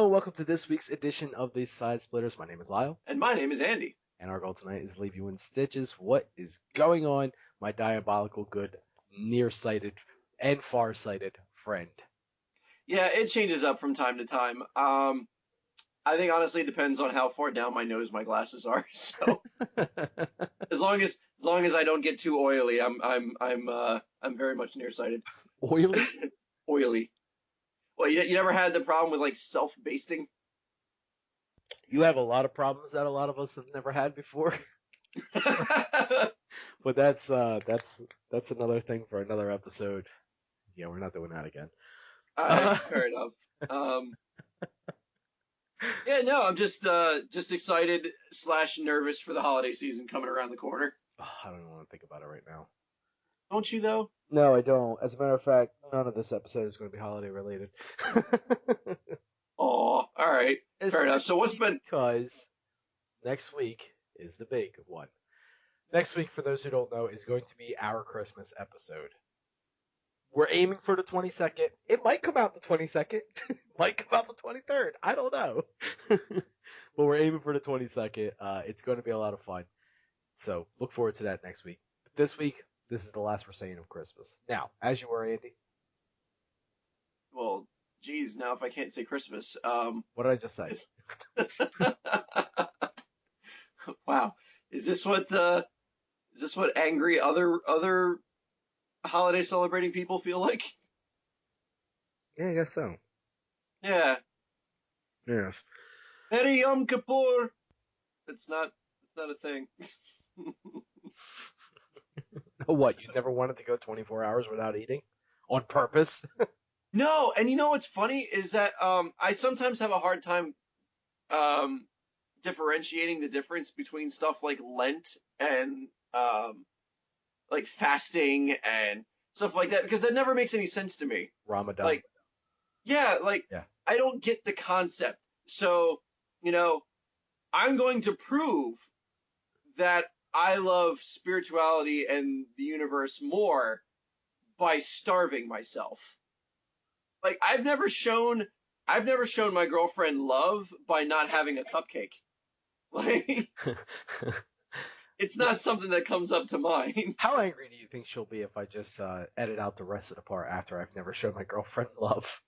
Hello, and welcome to this week's edition of the Side Splitters. My name is Lyle, And my name is Andy. and our goal tonight is to leave you in stitches. What is going on, my diabolical good, nearsighted, and farsighted friend? Yeah, it changes up from time to time. I think honestly it depends on how far down my nose my glasses are. So as long as I don't get too oily, I'm very much nearsighted. Oily? Oily. Well, you never had the problem with like self-basting? You have a lot of problems that a lot of us have never had before, but that's another thing for another episode. Yeah, we're not doing that again. Fair enough. Um, yeah, no, I'm just excited slash nervous for the holiday season coming around the corner. I don't even want to think about it right now. Don't you though? No, I don't. As a matter of fact, none of this episode is going to be holiday related. Oh, all right, fair enough. So what's been? Because next week is the big one. Next week, for those who don't know, is going to be our Christmas episode. We're aiming for the 22nd. It might come out the 22nd. Might come out the 23rd. I don't know. But we're aiming for the 22nd. It's going to be a lot of fun. So look forward to that next week. But this week, this is the last we're saying of Christmas. Now, as you were, Andy. Well, geez, now if I can't say Christmas, What did I just say? wow, is this what angry other holiday celebrating people feel like? Yeah, I guess so. Yeah, Yes. Merry Yom Kippur. It's not a thing. What, you never wanted to go 24 hours without eating? On purpose? No, and you know what's funny is that I sometimes have a hard time um differentiating the difference between stuff like Lent and like fasting and stuff like that because that never makes any sense to me. Ramadan. Like, yeah, like Yeah. I don't get the concept. So, you know, I'm going to prove that I love spirituality and the universe more by starving myself. Like I've never shown my girlfriend love by not having a cupcake. Like it's not something that comes up to mind. How angry do you think she'll be if I just edit out the rest of the part after I've never shown my girlfriend love?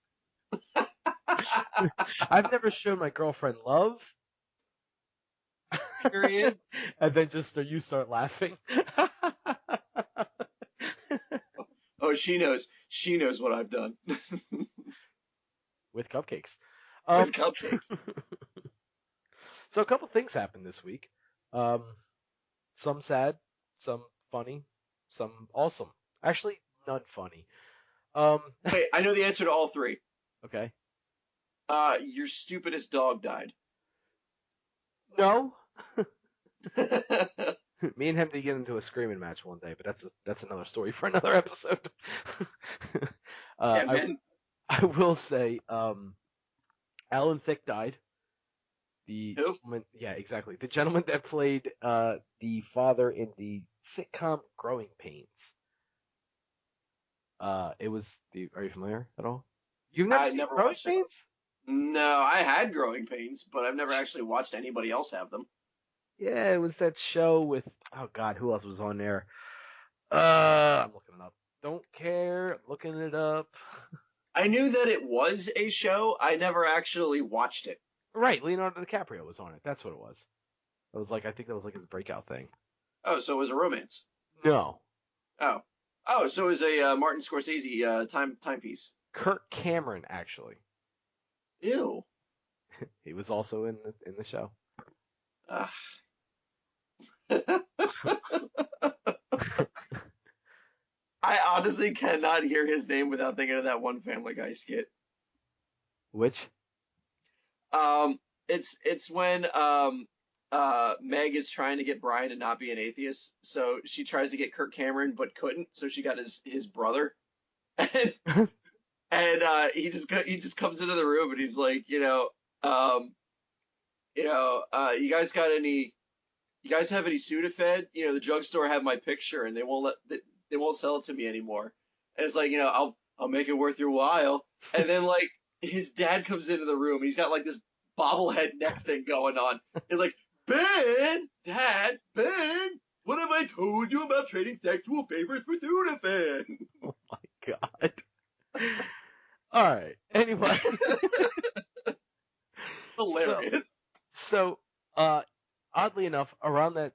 I've never shown my girlfriend love. Period. And then just you start laughing. Oh, she knows. She knows what I've done. With cupcakes. With cupcakes. So a couple things happened this week. Some sad, some funny, some awesome. Actually, none funny. Wait, I know the answer to all three. Okay. Your stupidest dog died. No. Me and him did get into a screaming match one day, but that's another story for another episode. Yeah, man. I will say, Alan Thicke died. The Who? gentleman, yeah, exactly. The gentleman that played the father in the sitcom Growing Pains. Are you familiar at all? You've never I seen never Growing watched it. Pains? No, I had growing pains, but I've never actually watched anybody else have them. Yeah, it was that show with, oh God, who else was on there? I'm looking it up. Don't care. I'm looking it up. I knew that it was a show. I never actually watched it. Right, Leonardo DiCaprio was on it. That's what it was. I think that was like his breakout thing. Oh, so it was a romance. No, Oh, so it was a Martin Scorsese timepiece. Kirk Cameron actually. Ew. He was also in the show. Ugh. I honestly cannot hear his name without thinking of that one Family Guy skit. Which? It's when Meg is trying to get Brian to not be an atheist, so she tries to get Kirk Cameron but couldn't, so she got his brother, and he just comes into the room and he's like, you guys have any Sudafed? The drugstore have my picture and they won't sell it to me anymore. And it's like, I'll make it worth your while. And then like his dad comes into the room and he's got like this bobblehead neck thing going on. And like, Ben, Dad, Ben, what have I told you about trading sexual favors for Sudafed? Oh my god. All right. Anyway. Hilarious. So, oddly enough, around the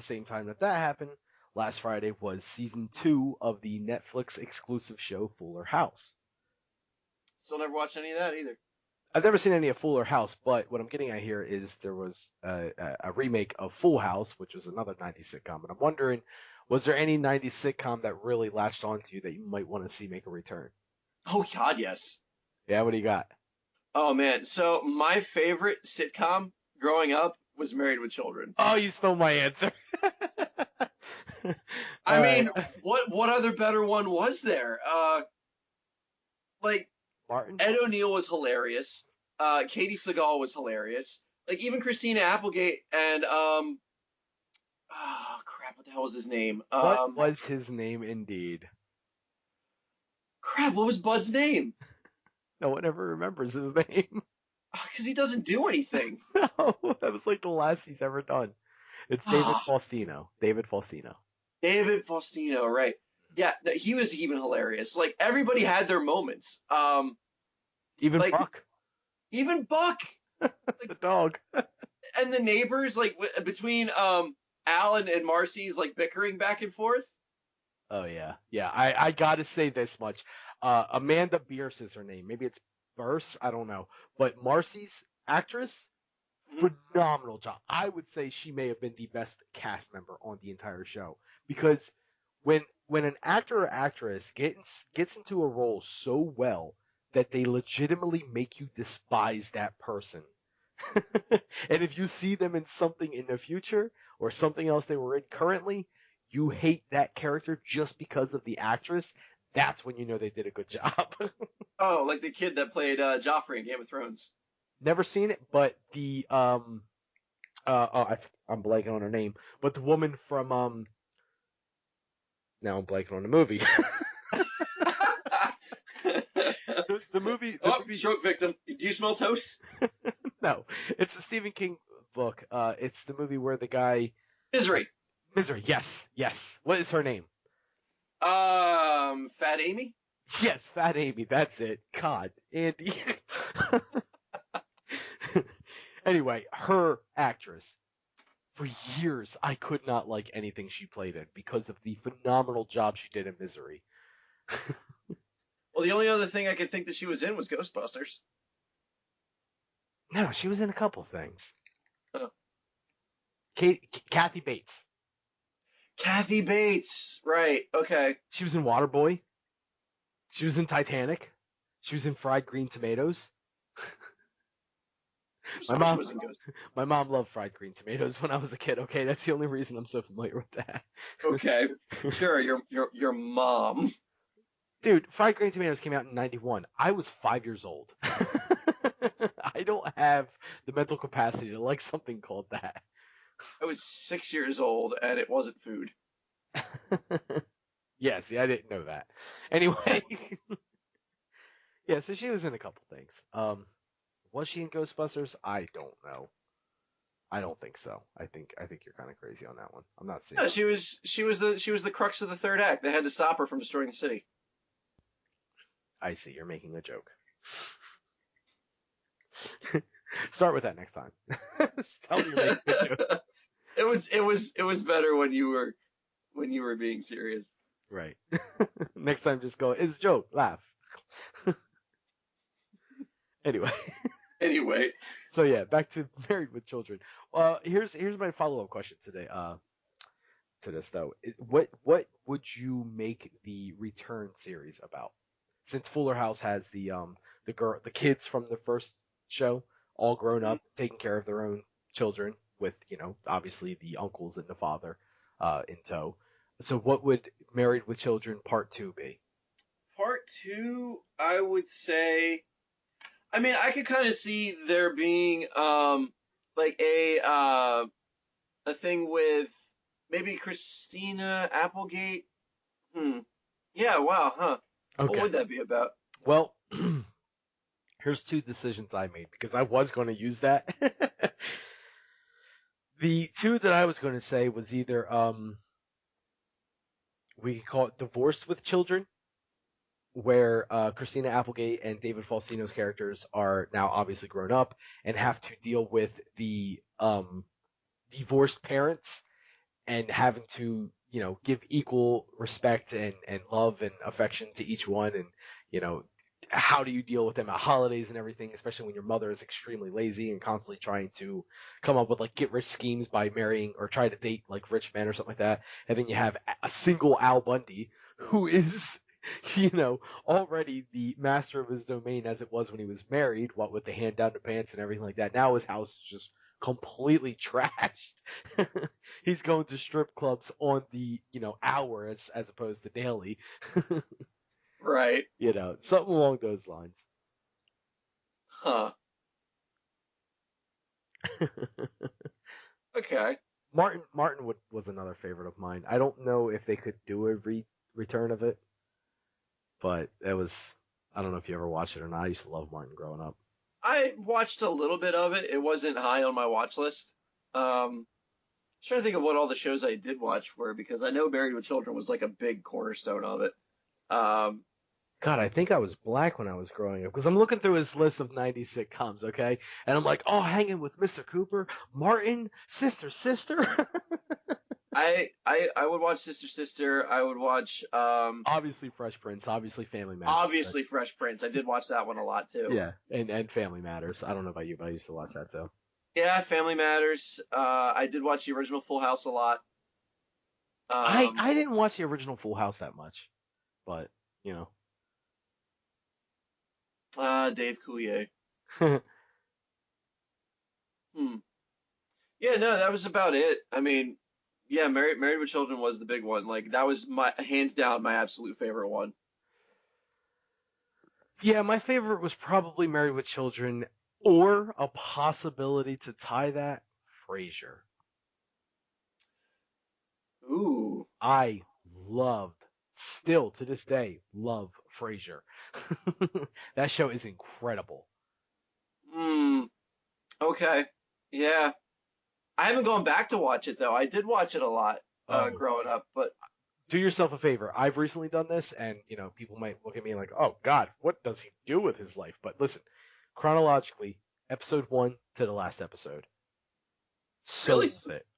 same time that happened, last Friday was season 2 of the Netflix exclusive show Fuller House. Still never watched any of that either. I've never seen any of Fuller House, but what I'm getting at here is there was a remake of Full House, which was another 90s sitcom, and I'm wondering, was there any 90s sitcom that really latched onto you that you might want to see make a return? Oh God, yes. Yeah, what do you got? Oh man, so my favorite sitcom growing up was Married with Children. Oh, you stole my answer. I mean, what other better one was there? Like Martin? Ed O'Neill was hilarious. Katie Seagal was hilarious. Like even Christina Applegate and oh crap, what the hell was his name? What was his name indeed? Crap, what was Bud's name? No one ever remembers his name. Because he doesn't do anything. No, that was like the last he's ever done. It's David Faustino. David Faustino. David Faustino, right. Yeah, no, he was even hilarious. Like, everybody had their moments. Even like, Buck. Even Buck! The dog. And the neighbors, like, between Alan and Marcy's, like, bickering back and forth. Oh, yeah. Yeah, I gotta say this much. Amanda Bierce is her name. Maybe it's Burse, I don't know. But Marcy's actress, phenomenal job. I would say she may have been the best cast member on the entire show. Because when an actor or actress gets into a role so well that they legitimately make you despise that person. And if you see them in something in the future or something else they were in currently, you hate that character just because of the actress, that's when you know they did a good job. Oh, like the kid that played Joffrey in Game of Thrones. Never seen it, but the I'm blanking on her name, but the woman from now I'm blanking on the movie. the movie. Stroke victim. Do you smell toast? No, it's a Stephen King book. It's the movie where the guy. Misery. Misery. Yes. What is her name? Fat Amy? Yes, Fat Amy. That's it. God, Andy. Anyway, her actress. For years, I could not like anything she played in because of the phenomenal job she did in Misery. Well, the only other thing I could think that she was in was Ghostbusters. No, she was in a couple things. Oh. Kathy Bates. Kathy Bates. Right. Okay. She was in Waterboy. She was in Titanic. She was in Fried Green Tomatoes. My mom loved fried green tomatoes when I was a kid. Okay, that's the only reason I'm so familiar with that. Okay, sure. Your mom. Dude, fried green tomatoes came out in '91. I was 5 years old. I don't have the mental capacity to like something called that. I was 6 years old and it wasn't food. Yeah, see, I didn't know that. Anyway, yeah, so she was in a couple things. Was she in Ghostbusters? I don't know. I don't think so. I think you're kind of crazy on that one. I'm not seeing. No, she was the crux of the third act. They had to stop her from destroying the city. I see. You're making a joke. Start with that next time. Tell me you're making a joke. It was better when you were being serious. Right. Next time, just go. It's a joke. Laugh. Anyway. So yeah, back to Married with Children. Here's my follow-up question today. To this though, what would you make the return series about? Since Fuller House has the kids from the first show all grown up, taking care of their own children, with obviously the uncles and the father in tow. So what would Married with Children Part 2 be? Part 2, I would say. I mean, I could kind of see there being like a thing with maybe Christina Applegate. Yeah, wow, huh. Okay. What would that be about? Well, Here's two decisions I made because I was going to use that. The two that I was going to say was either we could call it Divorced with Children, where Christina Applegate and David Faustino's characters are now obviously grown up and have to deal with the divorced parents and having to, give equal respect and love and affection to each one. And, how do you deal with them at holidays and everything, especially when your mother is extremely lazy and constantly trying to come up with like get rich schemes by marrying or try to date like rich men or something like that. And then you have a single Al Bundy who is, already the master of his domain as it was when he was married, what with the hand down the pants and everything like that. Now his house is just completely trashed. He's going to strip clubs on the, hour as opposed to daily. Right. Something along those lines. Huh. Okay. Martin was another favorite of mine. I don't know if they could do a return of it, but it was. I don't know if you ever watched it or not. I used to love Martin growing up. I watched a little bit of it. It wasn't high on my watch list. Trying to think of what all the shows I did watch were, because I know Married with Children was like a big cornerstone of it. God, I think I was black when I was growing up because I'm looking through his list of 90s sitcoms, okay? And I'm like, oh, Hanging with Mr. Cooper, Martin, Sister. I would watch Sister. I would watch obviously Fresh Prince, obviously Family Matters. Obviously Fresh Prince. I did watch that one a lot too. Yeah, and Family Matters. I don't know about you, but I used to watch that too. Yeah, Family Matters. I did watch the original Full House a lot. I didn't watch the original Full House that much, but Dave Coulier. Yeah, no, that was about it. I mean, yeah, Married with Children was the big one. Like that was my hands down my absolute favorite one. Yeah, my favorite was probably Married with Children, or a possibility to tie that, Frasier. Ooh. I still to this day, love Frasier. That show is incredible. Okay. Yeah. I haven't gone back to watch it though. I did watch it a lot growing up, but do yourself a favor. I've recently done this, and people might look at me like, "Oh God, what does he do with his life?" But listen, chronologically, episode 1 to the last episode. Really?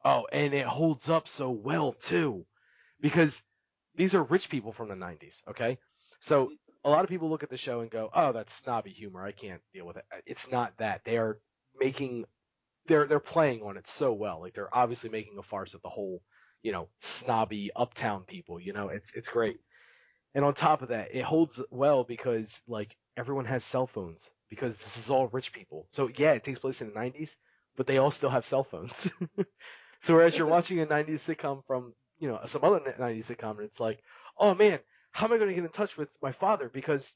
Oh, and it holds up so well too, because these are rich people from the 90s. Okay, so a lot of people look at the show and go, "Oh, that's snobby humor. I can't deal with it." It's not that. They are making they're playing on it so well. Like they're obviously making a farce of the whole, snobby uptown people. It's great. And on top of that, it holds well because like everyone has cell phones because this is all rich people. So yeah, it takes place in the 90s, but they all still have cell phones. So whereas you're watching a 90s sitcom from, some other 90s sitcom, and it's like, oh man, how am I going to get in touch with my father because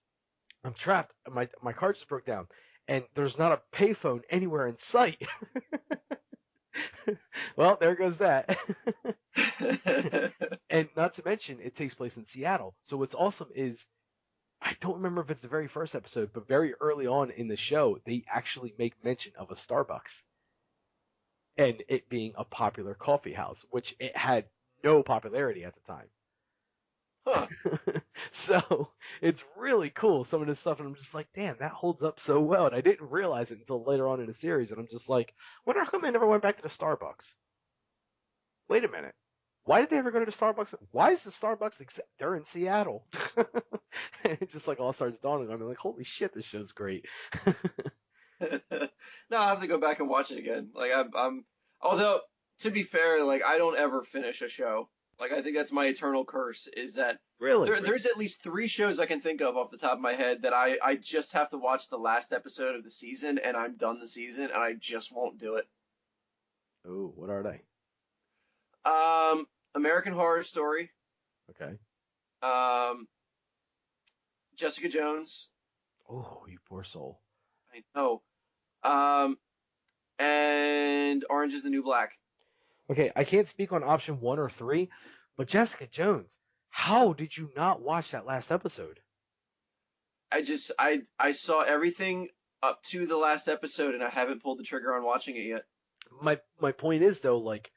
I'm trapped. My car just broke down and there's not a payphone anywhere in sight. Well, there goes that. And not to mention, it takes place in Seattle. So what's awesome is, I don't remember if it's the very first episode, but very early on in the show, they actually make mention of a Starbucks and it being a popular coffee house, which it had no popularity at the time. Huh. So it's really cool, some of this stuff, and I'm just like, damn, that holds up so well. And I didn't realize it until later on in the series, and I'm just like, wonder how come I never went back to the Starbucks? Wait a minute. Why did they ever go to the Starbucks? Why is the Starbucks they're in Seattle? And it just like all starts dawning on me, like, holy shit, this show's great. No, I have to go back and watch it again. Like I'm although to be fair, like I don't ever finish a show. Like I think that's my eternal curse is that Really? there's at least 3 shows I can think of off the top of my head that I just have to watch the last episode of the season and I'm done the season and I just won't do it. Oh, what are they? American Horror Story. Okay. Jessica Jones. Oh, you poor soul. I know. And Orange is the New Black. Okay, I can't speak on option 1 or 3, but Jessica Jones, how did you not watch that last episode? I saw everything up to the last episode, and I haven't pulled the trigger on watching it yet. My point is though, like,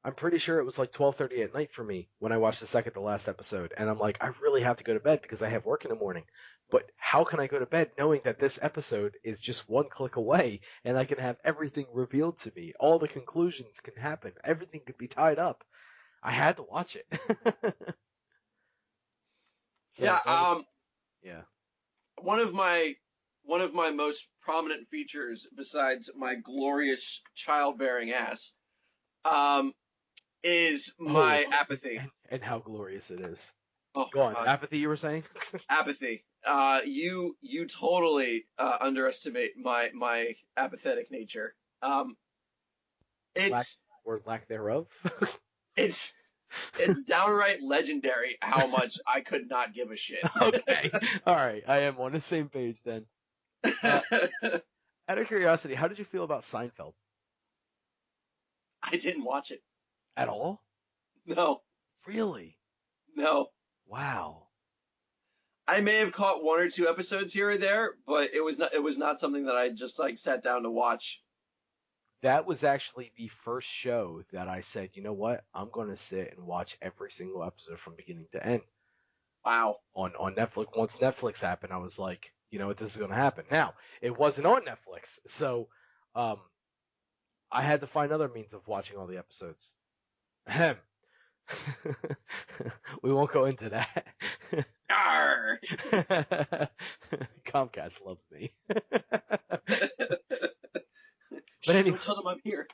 I'm pretty sure it was like 12:30 at night for me when I watched the second to last episode, and I'm like, I really have to go to bed because I have work in the morning. But how can I go to bed knowing that this episode is just one click away and I can have everything revealed to me? All the conclusions can happen. Everything could be tied up. I had to watch it. So Yeah. that was, yeah. One of my most prominent features, besides my glorious childbearing ass, is my apathy. And how glorious it is. Oh, Go on. God. Apathy, you were saying? Apathy. You totally underestimate my apathetic nature. It's or lack thereof. it's downright legendary how much I could not give a shit. Okay. All right. I am on the same page then. Out of curiosity, how did you feel about Seinfeld? I didn't watch it. At all? No. Really? No. Wow. I may have caught one or two episodes here or there, but it was not something that I just like sat down to watch. That was actually the first show that I said, you know what? I'm going to sit and watch every single episode from beginning to end. Wow. On Netflix. Once Netflix happened, I was like, you know what, this is going to happen. Now, it wasn't on Netflix, so I had to find other means of watching all the episodes. Ahem. We won't go into that. Arr! Comcast loves me. But anyway, don't tell them I'm here.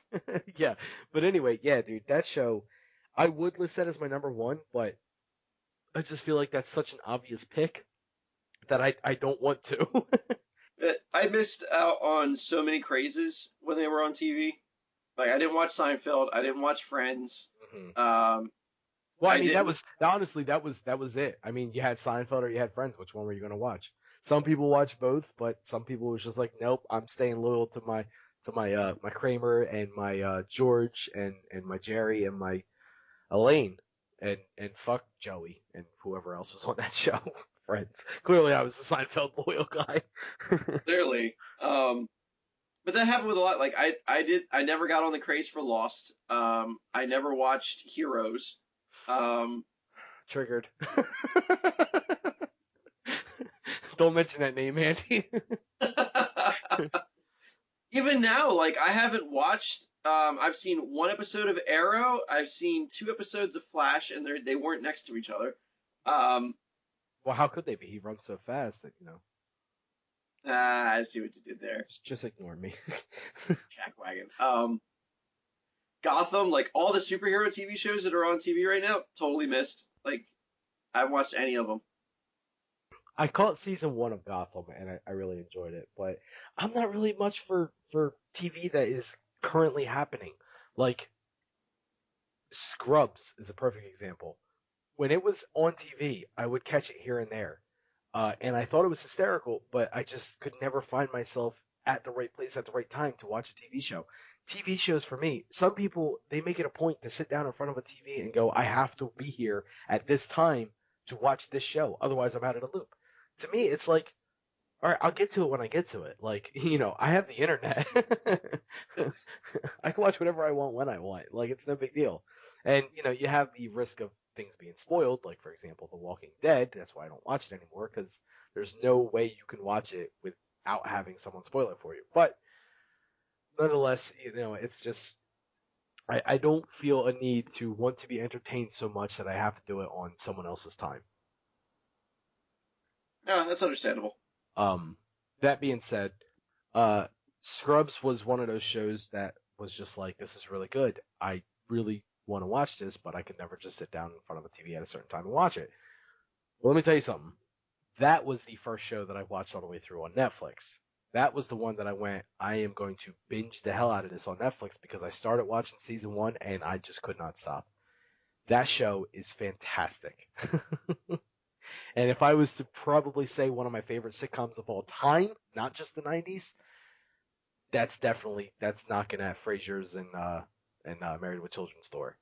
Yeah, but anyway, yeah, dude, that show, I would list that as my number one, but I just feel like that's such an obvious pick that I don't want to. I missed out on so many crazes when they were on TV. Like I didn't watch Seinfeld. I didn't watch Friends. Well, I mean, didn't- honestly, that was it. I mean, you had Seinfeld or you had Friends. Which one were you going to watch? Some people watch both, but some people was just like, nope, I'm staying loyal to my my Kramer and my George and my Jerry and my Elaine and fuck Joey and whoever else was on that show. Friends. Clearly, I was a Seinfeld loyal guy. Clearly. But that happened with a lot. Like I never got on the craze for Lost. I never watched Heroes. Triggered. Don't mention that name, Andy. Even now, like I haven't watched. I've seen one episode of Arrow. I've seen 2 episodes of Flash, and they weren't next to each other. Well, how could they be? He runs so fast that, you know. I see what you did there. Just ignore me. Jackwagon. Gotham, like all the superhero TV shows that are on TV right now, totally missed. Like, I haven't watched any of them. I caught season 1 of Gotham and I really enjoyed it, but I'm not really much for TV that is currently happening. Like, Scrubs is a perfect example. When it was on TV, I would catch it here and there. And I thought it was hysterical, but I just could never find myself at the right place at the right time to watch a TV show. TV shows for me, some people, they make it a point to sit down in front of a TV and go, I have to be here at this time to watch this show. Otherwise, I'm out of the loop. To me, it's like, all right, I'll get to it when I get to it. Like, you know, I have the internet. I can watch whatever I want when I want. Like, it's no big deal. And, you know, you have the risk of things being spoiled, like, for example, The Walking Dead. That's why I don't watch it anymore, because there's no way you can watch it without having someone spoil it for you. But nonetheless, you know, it's just, I don't feel a need to want to be entertained so much that I have to do it on someone else's time. Yeah, that's understandable. That being said, Scrubs was one of those shows that was just like, this is really good. I really want to watch this, but I could never just sit down in front of a TV at a certain time and watch it. Well, let me tell you something. That was the first show that I watched all the way through on Netflix. That was the one that I went, I am going to binge the hell out of this on Netflix because I started watching season 1 and I just could not stop. That show is fantastic. And if I was to probably say one of my favorite sitcoms of all time, not just the 90s, that's knocking at Frasier's and Married with Children story.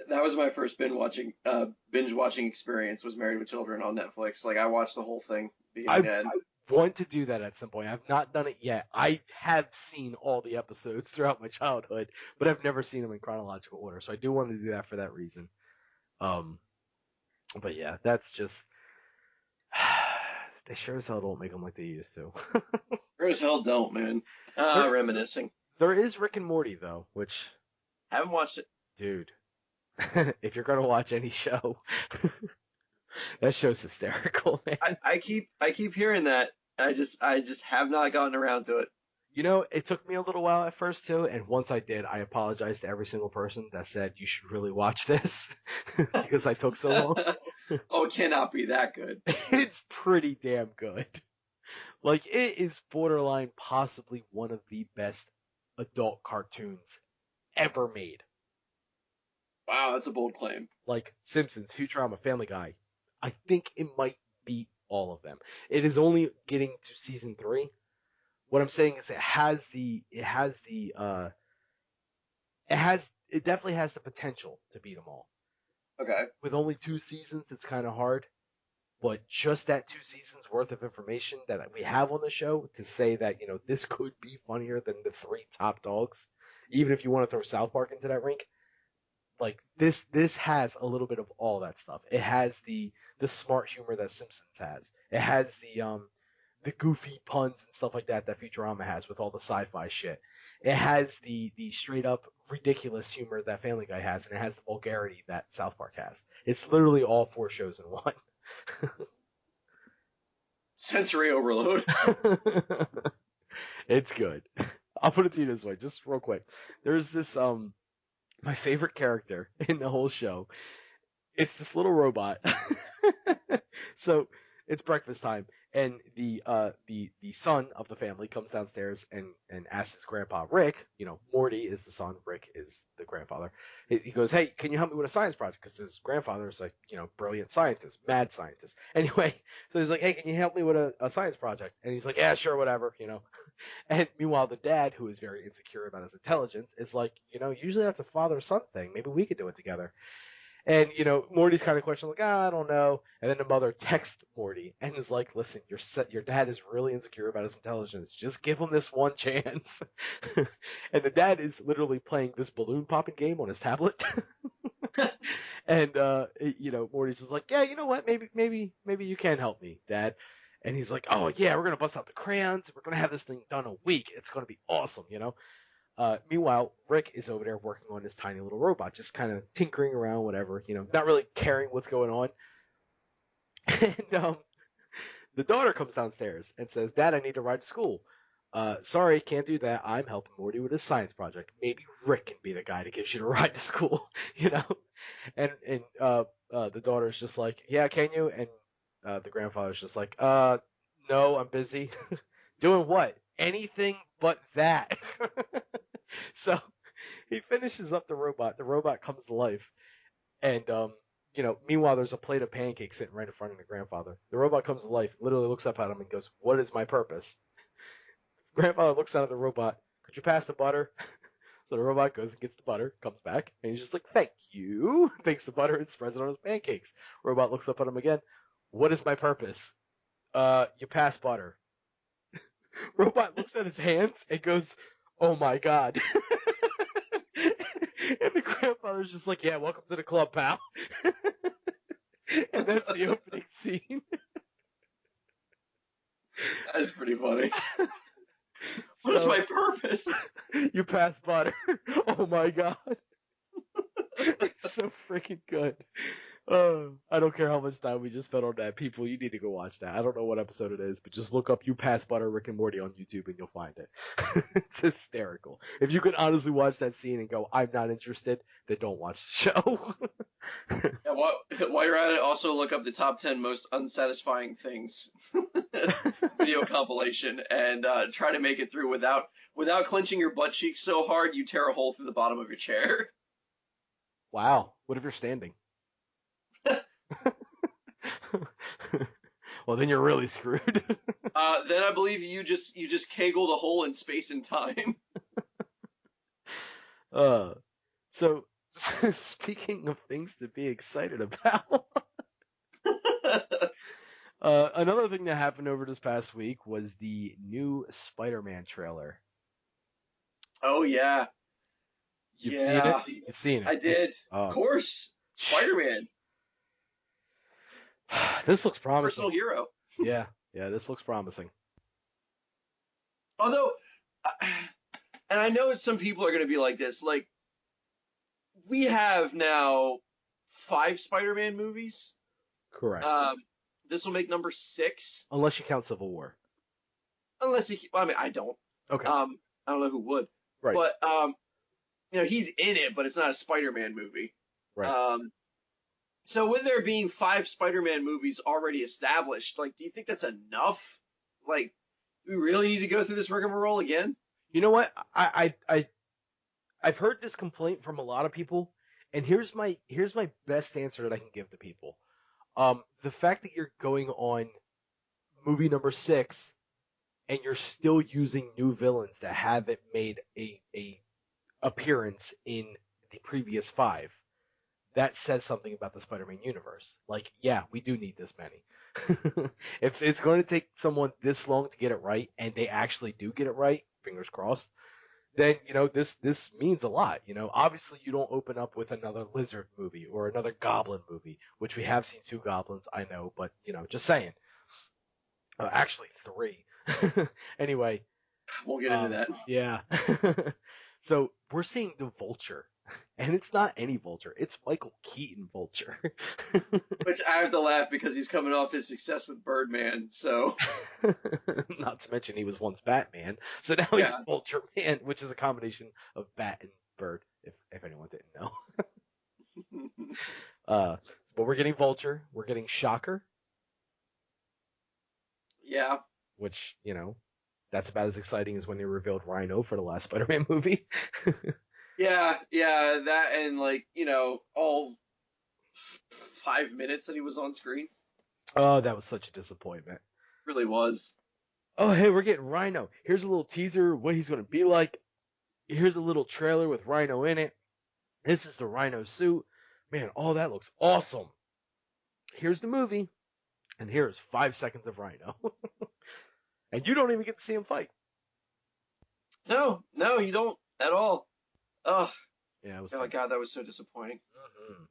That was my first binge watching experience. Was Married with Children on Netflix. Like I watched the whole thing. I want to do that at some point. I've not done it yet. I have seen all the episodes throughout my childhood, but I've never seen them in chronological order. So I do want to do that for that reason. Um, but yeah, that's just they sure as hell don't make them like they used to. Sure as hell don't, man. there, Reminiscing. there is Rick and Morty though, which, Haven't watched it. dude, if you're gonna watch any show, that show's hysterical, man. I keep hearing that. I just have not gotten around to it. You know, it took me a little while at first too, and once I did, I apologized to every single person that said you should really watch this because I took so long. Oh, it cannot be that good. It's pretty damn good. Like, it is borderline possibly one of the best adult cartoons ever made. Wow, that's a bold claim. Like Simpsons, Futurama, Family Guy. I think it might beat all of them. It is only getting to season 3. What I'm saying is it definitely has the potential to beat them all. Okay. With only 2 seasons, it's kind of hard. But just that 2 seasons worth of information that we have on the show to say that, you know, this could be funnier than the 3 top dogs, even if you want to throw South Park into that rink. Like this has a little bit of all that stuff. It has the smart humor that Simpsons has. It has the goofy puns and stuff like that that Futurama has with all the sci-fi shit. It has the straight up ridiculous humor that Family Guy has, and it has the vulgarity that South Park has. It's literally all 4 shows in one. Sensory overload. It's good. I'll put it to you this way, just real quick. There's this my favorite character in the whole show. It's this little robot. So it's breakfast time, and the son of the family comes downstairs and asks his grandpa Rick. You know, Morty is the son, Rick is the grandfather. He goes, "Hey, can you help me with a science project?" Because his grandfather is like, you know, brilliant scientist, mad scientist. Anyway, so he's like, "Hey, can you help me with a science project?" And he's like, "Yeah, sure, whatever," you know. And meanwhile, the dad, who is very insecure about his intelligence, is like, you know, usually that's a father-son thing. Maybe we could do it together. And, you know, Morty's kind of questioning, like, I don't know. And then the mother texts Morty and is like, listen, your dad is really insecure about his intelligence. Just give him this one chance. And the dad is literally playing this balloon popping game on his tablet. And, you know, Morty's just like, yeah, you know what? Maybe you can help me, Dad. And he's like, oh, yeah, we're going to bust out the crayons. We're going to have this thing done a week. It's going to be awesome, you know? Meanwhile, Rick is over there working on this tiny little robot, just kind of tinkering around, whatever, you know, not really caring what's going on. And the daughter comes downstairs and says, Dad, I need to ride to school. Sorry, can't do that. I'm helping Morty with his science project. Maybe Rick can be the guy to get you to ride to school, you know? And the daughter's just like, yeah, can you? And the grandfather's just like, no, I'm busy. Doing what? Anything but that. So he finishes up the robot. The robot comes to life, and you know, meanwhile there's a plate of pancakes sitting right in front of the grandfather. The robot comes to life, literally looks up at him and goes, "What is my purpose?" Grandfather looks down at the robot. Could you pass the butter? So the robot goes and gets the butter, comes back, and he's just like, "Thank you." Takes the butter and spreads it on his pancakes. Robot looks up at him again. What is my purpose? You pass butter. Robot looks at his hands and goes, "Oh my god." And the grandfather's just like, yeah, welcome to the club, pal. And that's the opening scene. That's pretty funny. What is my purpose? You pass butter. Oh my god. It's so freaking good. I don't care how much time we just spent on that. People, you need to go watch that. I don't know what episode it is, but just look up You Pass Butter Rick and Morty on YouTube and you'll find it. It's hysterical. If you could honestly watch that scene and go, I'm not interested, then don't watch the show. Yeah, while you're at it, also look up the top 10 most unsatisfying things video compilation and try to make it through without clenching your butt cheeks so hard you tear a hole through the bottom of your chair. Wow. What if you're standing? Well, then you're really screwed. Then I believe you just kegled a hole in space and time. So speaking of things to be excited about, Another thing that happened over this past week was the new Spider-Man trailer. Oh yeah, You've seen it? yeah, You've seen it. I did. Of Oh, course, Spider-Man, this looks promising. personal hero. Yeah, yeah, this looks promising. Although, and I know some people are going to be like this. Like, we have now 5 Spider-Man movies. Correct. This will make number 6, Unless you count Civil War. unless he. Well, I mean, I don't. Okay. I don't know who would. Right. But he's in it, but it's not a Spider-Man movie. Right. So with there being 5 Spider-Man movies already established, like, do you think that's enough? Like, do we really need to go through this rigmarole again? You know what? I've heard this complaint from a lot of people, and here's my best answer that I can give to people. The fact that you're going on movie number 6 and you're still using new villains that haven't made a appearance in the previous 5, that says something about the Spider-Man universe. Like, yeah, we do need this many. If it's going to take someone this long to get it right, and they actually do get it right, fingers crossed, then this means a lot. Obviously you don't open up with another lizard movie or another goblin movie, which we have seen 2 goblins, I know, but just saying. Actually 3. Anyway, We'll get into that. yeah. So we're seeing the Vulture, and it's not any Vulture; it's Michael Keaton Vulture. Which I have to laugh because he's coming off his success with Birdman, so. Not to mention he was once Batman, so now he's Vulture Man, which is a combination of Bat and Bird, if anyone didn't know. But we're getting Vulture, we're getting Shocker. Yeah. Which, that's about as exciting as when they revealed Rhino for the last Spider-Man movie. Yeah, that and all 5 minutes that he was on screen. Oh, that was such a disappointment. Really was. Oh, hey, we're getting Rhino. Here's a little teaser, what he's going to be like. Here's a little trailer with Rhino in it. This is the Rhino suit. Man, all that looks awesome. Here's the movie, and here's 5 seconds of Rhino. And you don't even get to see him fight. No, you don't at all. Ugh. Yeah, it was. Oh my god, that was so disappointing. Mm-hmm.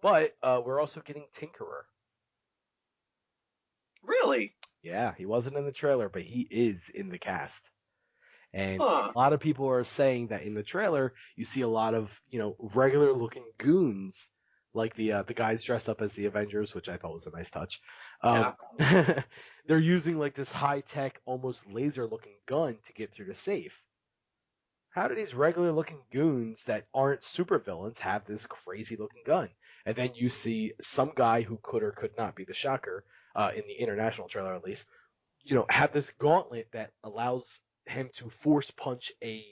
But we're also getting Tinkerer. Really? Yeah, he wasn't in the trailer, but he is in the cast. And Huh. a lot of people are saying that in the trailer you see a lot of regular looking goons, like the guys dressed up as the Avengers, which I thought was a nice touch. Yeah. They're using like this high tech, almost laser looking gun to get through the safe. How do these regular looking goons that aren't supervillains have this crazy looking gun? And then you see some guy who could or could not be the Shocker, in the international trailer at least, have this gauntlet that allows him to force punch a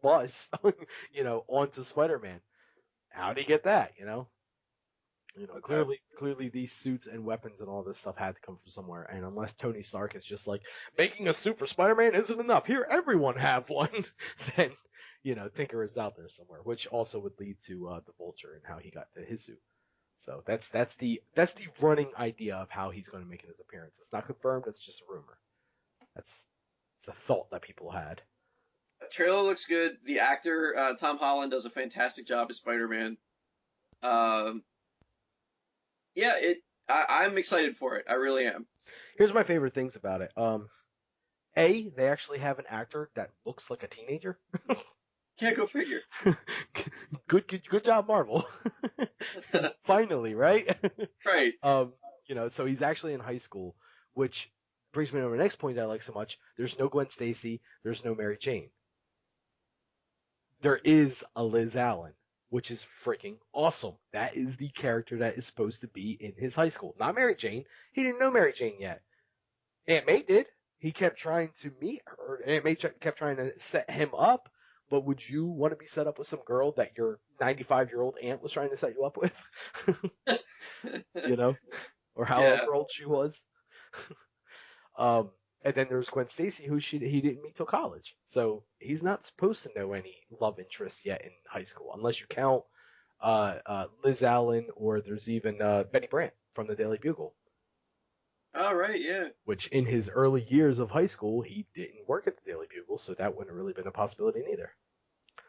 bus, onto Spider-Man. How do you get that, Okay. Clearly these suits and weapons and all this stuff had to come from somewhere. And unless Tony Stark is just like, making a suit for Spider-Man isn't enough, here, everyone have one, then, Tinker is out there somewhere, which also would lead to the Vulture and how he got to his suit. So that's the running idea of how he's going to make his appearance. It's not confirmed, it's just a rumor. It's a thought that people had. The trailer looks good. The actor, Tom Holland, does a fantastic job as Spider-Man. Yeah, I'm excited for it. I really am. Here's my favorite things about it. They actually have an actor that looks like a teenager. Yeah, go figure. Good job, Marvel. Finally, right? Right. So he's actually in high school, which brings me to the next point that I like so much. There's no Gwen Stacy. There's no Mary Jane. There is a Liz Allen, which is freaking awesome. That is the character that is supposed to be in his high school. Not Mary Jane. He didn't know Mary Jane yet. Aunt May did. He kept trying to meet her. Aunt May kept trying to set him up. But would you want to be set up with some girl that your 95-year-old aunt was trying to set you up with? Or however old she was. And then there's Gwen Stacy, who he didn't meet till college. So he's not supposed to know any love interest yet in high school, unless you count Liz Allen, or there's even Betty Brant from the Daily Bugle. All right, yeah. which in his early years of high school, he didn't work at the Daily Bugle, so that wouldn't have really been a possibility neither.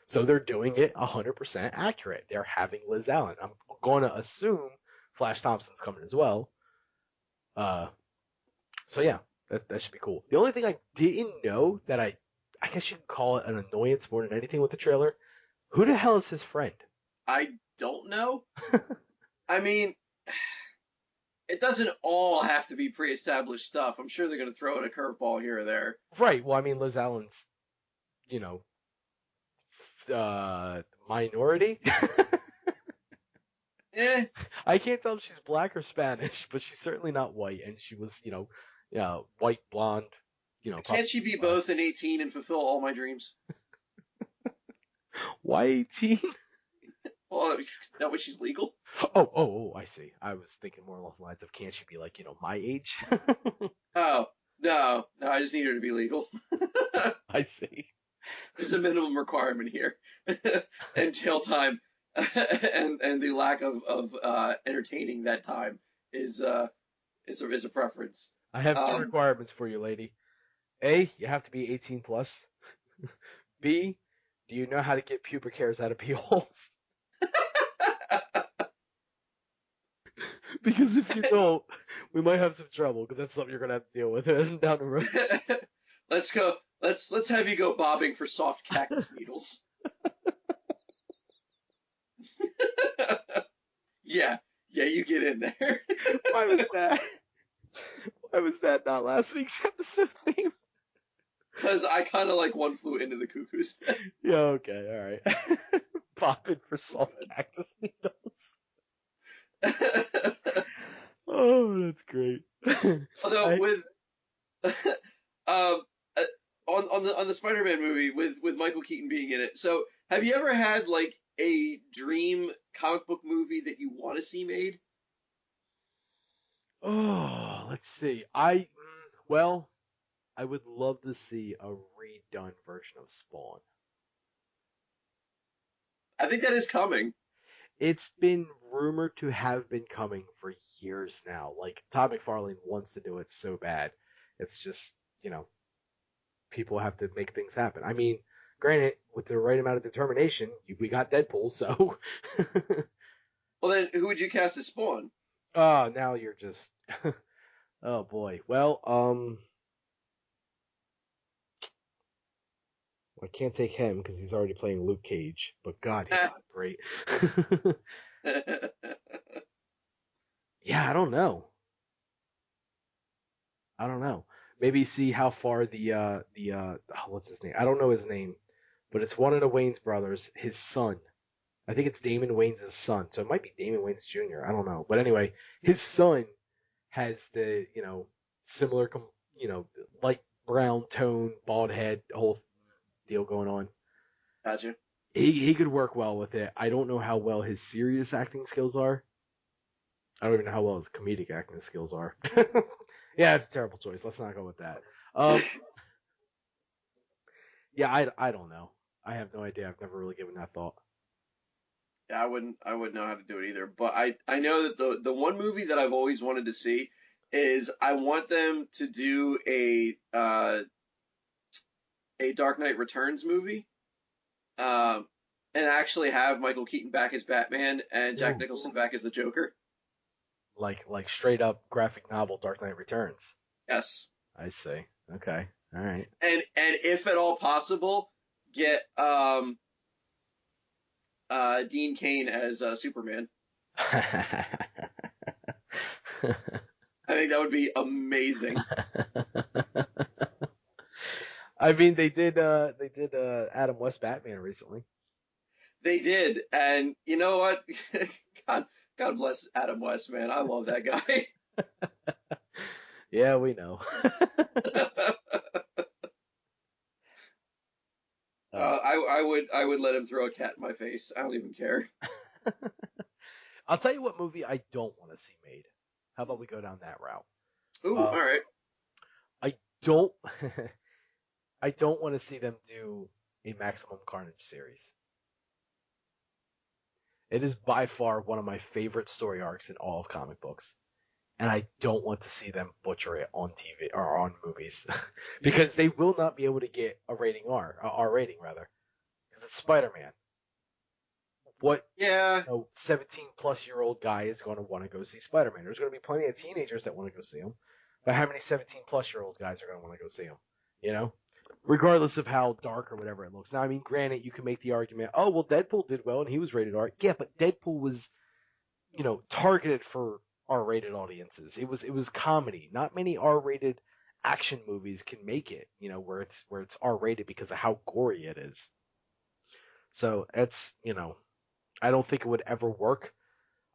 So they're doing it 100% accurate. They're having Liz Allen. I'm going to assume Flash Thompson's coming as well. Uh, so yeah, that should be cool. The only thing I didn't know that I guess you can call it an annoyance more than anything with the trailer. Who the hell is his friend? I don't know. I mean, it doesn't all have to be pre-established stuff. I'm sure they're going to throw in a curveball here or there. Right. Well, I mean, Liz Allen's, you know, minority. Eh, I can't tell if she's black or Spanish, but she's certainly not white. And she was, white, blonde, can't probably she be black. both in 18 and fulfill all my dreams? Why 18? Well, that way she's legal. Oh, I see. I was thinking more along the lines of can't she be like, my age? Oh, no, I just need her to be legal. I see. There's a minimum requirement here, and jail time, and the lack of entertaining that time is a preference. I have two Um, requirements for you, lady. A, you have to be 18 plus. B, do you know how to get pubic hairs out of pee holes? Because if you don't, we might have some trouble because that's something you're gonna have to deal with down the road. let's go. Let's have you go bobbing for soft cactus needles. Yeah, you get in there. Why was that? Why was that not last week's episode theme? Because I kind of like One Flew Into the Cuckoo's Nest. Yeah, okay, all right. Popping for soft cactus needles. Oh, that's great. Although I, with um on the Spider-Man movie with Michael Keaton being in it. So have you ever had like a dream comic book movie that you want to see made? let's see. Well, I would love to see a redone version of Spawn. I think that is coming. It's been rumored to have been coming for years now. Like Todd McFarlane wants to do it so bad. It's just, people have to make things happen. I mean, granted, with the right amount of determination, we got Deadpool, so Well, then who would you cast as Spawn? oh, now you're just oh boy. Well, I can't take him because he's already playing Luke Cage. But God, he's not great. Yeah, I don't know. I don't know. Maybe see how far what's his name? I don't know his name, but it's one of the Wayne's brothers, his son. I think it's Damon Wayans' son, so it might be Damon Wayans Jr. I don't know, but anyway, his son has the similar light brown tone, bald head, whole deal going on. Gotcha. He could work well with it. I don't know how well his serious acting skills are. I don't even know how well his comedic acting skills are. Yeah, it's a terrible choice. Let's not go with that. Um, yeah, I don't know. I have no idea. I've never really given that thought. Yeah, I wouldn't know how to do it either. But I know that the one movie that I've always wanted to see is I want them to do a Dark Knight Returns movie, um, and actually have Michael Keaton back as Batman and Jack Ooh, Nicholson back as the Joker. like straight up graphic novel Dark Knight Returns. Yes, I see. Okay. All right. and if at all possible, get Dean Cain as Superman. I think that would be amazing. I mean, they did Adam West Batman recently. They did, and you know what? God, God bless Adam West, man. I love that guy. Yeah, we know. uh, I would let him throw a cat in my face. I don't even care. I'll tell you what movie I don't want to see made. How about we go down that route? Ooh, Um, all right. I don't. I don't want to see them do a Maximum Carnage series. It is by far one of my favorite story arcs in all of comic books. and I don't want to see them butcher it on TV or on movies because they will not be able to get a rating R rating rather, because it's Spider-Man. What Yeah, 17 plus year old guy is going to want to go see Spider-Man? There's going to be plenty of teenagers that want to go see him, but how many 17 plus year old guys are going to want to go see him? You know, regardless of how dark or whatever it looks. Now, I mean, granted, you can make the argument, oh well, Deadpool did well and he was rated R. Yeah, but Deadpool was targeted for R-rated audiences. It was comedy. Not many R-rated action movies can make it, where it's R-rated because of how gory it is. So I don't think it would ever work.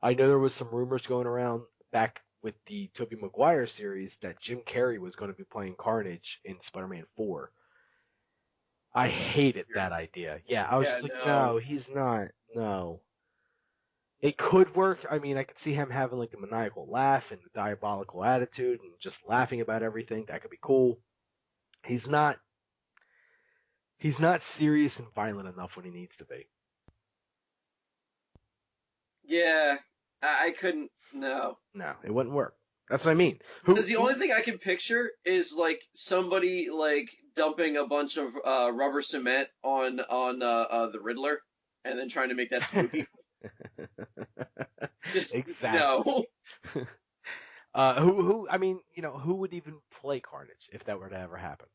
I know there was some rumors going around back with the Tobey Maguire series that Jim Carrey was going to be playing Carnage in Spider-Man 4. I hated that idea. Yeah, I was yeah, just like, no. no, he's not. No. It could work. I mean, I could see him having like the maniacal laugh and the diabolical attitude and just laughing about everything. That could be cool. He's not he's not serious and violent enough when he needs to be. Yeah, I couldn't. No. No, it wouldn't work. That's what I mean. Because the only thing I can picture is like somebody like dumping a bunch of rubber cement on the Riddler and then trying to make that spooky. Just Exactly. no. Who I mean, who would even play Carnage if that were to ever happen?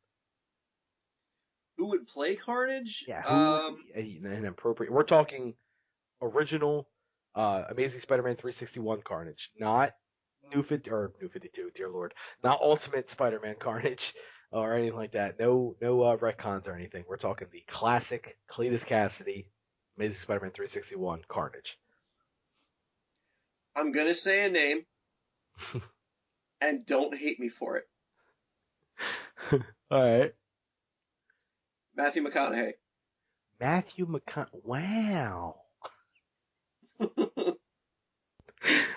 Who would play Carnage? Yeah, who would be an appropriate? We're talking original Amazing Spider-Man 361 Carnage, not New 52, dear lord, not Ultimate Spider-Man Carnage or anything like that. No, retcons or anything. We're talking the classic Cletus Cassidy Amazing Spider-Man 361 Carnage. I'm gonna say a name, and don't hate me for it. All right, Matthew McConaughey. Matthew McConaughey. Wow,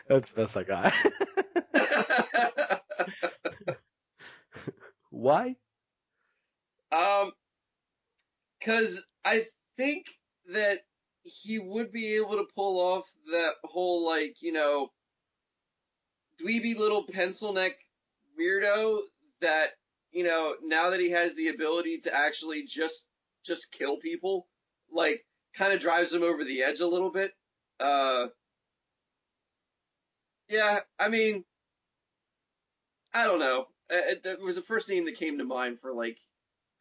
that's the best I got. Why? Cause I think that he would be able to pull off that whole like, dweeby little pencil neck weirdo that, now that he has the ability to actually just kill people, like kind of drives him over the edge a little bit. Yeah, I mean, I don't know. That was the first name that came to mind for like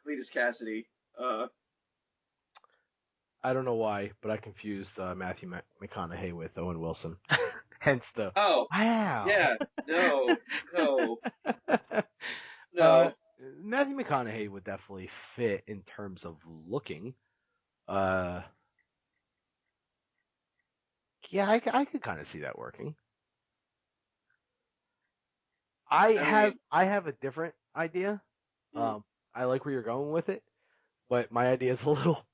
Cletus Cassidy. I don't know why, but I confused Matthew McConaughey with Owen Wilson. Hence the Oh, wow. yeah, no, no, uh, no. Matthew McConaughey would definitely fit in terms of looking. Uh, yeah, I could kind of see that working. I I have mean, I have a different idea. mm, I like where you're going with it, but my idea is a little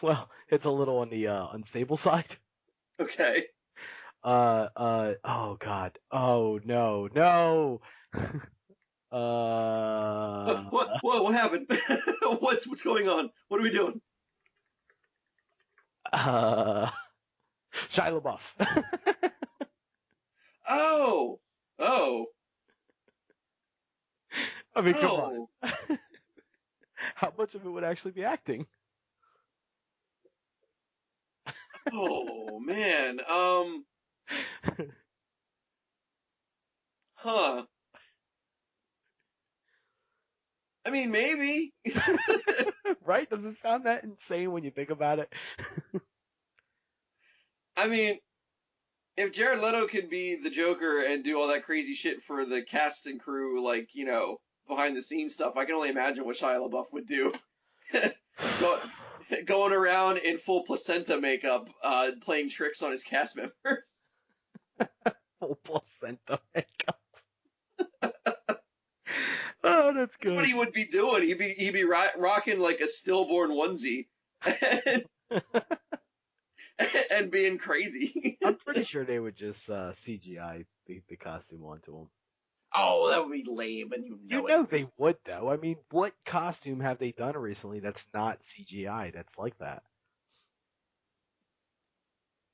well, it's a little on the unstable side. okay. Oh God. Oh no, no. What happened? What's going on? What are we doing? uh, Shia LaBeouf. Oh, oh, I mean, come on. oh, How much of it would actually be acting? oh, man. Huh. I mean, maybe. Right? Does it sound that insane when you think about it? I mean, if Jared Leto can be the Joker and do all that crazy shit for the cast and crew, like, behind the scenes stuff, I can only imagine what Shia LaBeouf would do. Go, Going around in full placenta makeup, playing tricks on his cast members. Full placenta makeup. Oh, that's That's what good. he would be doing. He'd be rocking like a stillborn onesie and, and being crazy. I'm pretty sure they would just CGI the costume onto him. Oh, that would be lame, and you You know it. know they would though. I mean, what costume have they done recently that's not CGI? That's like that.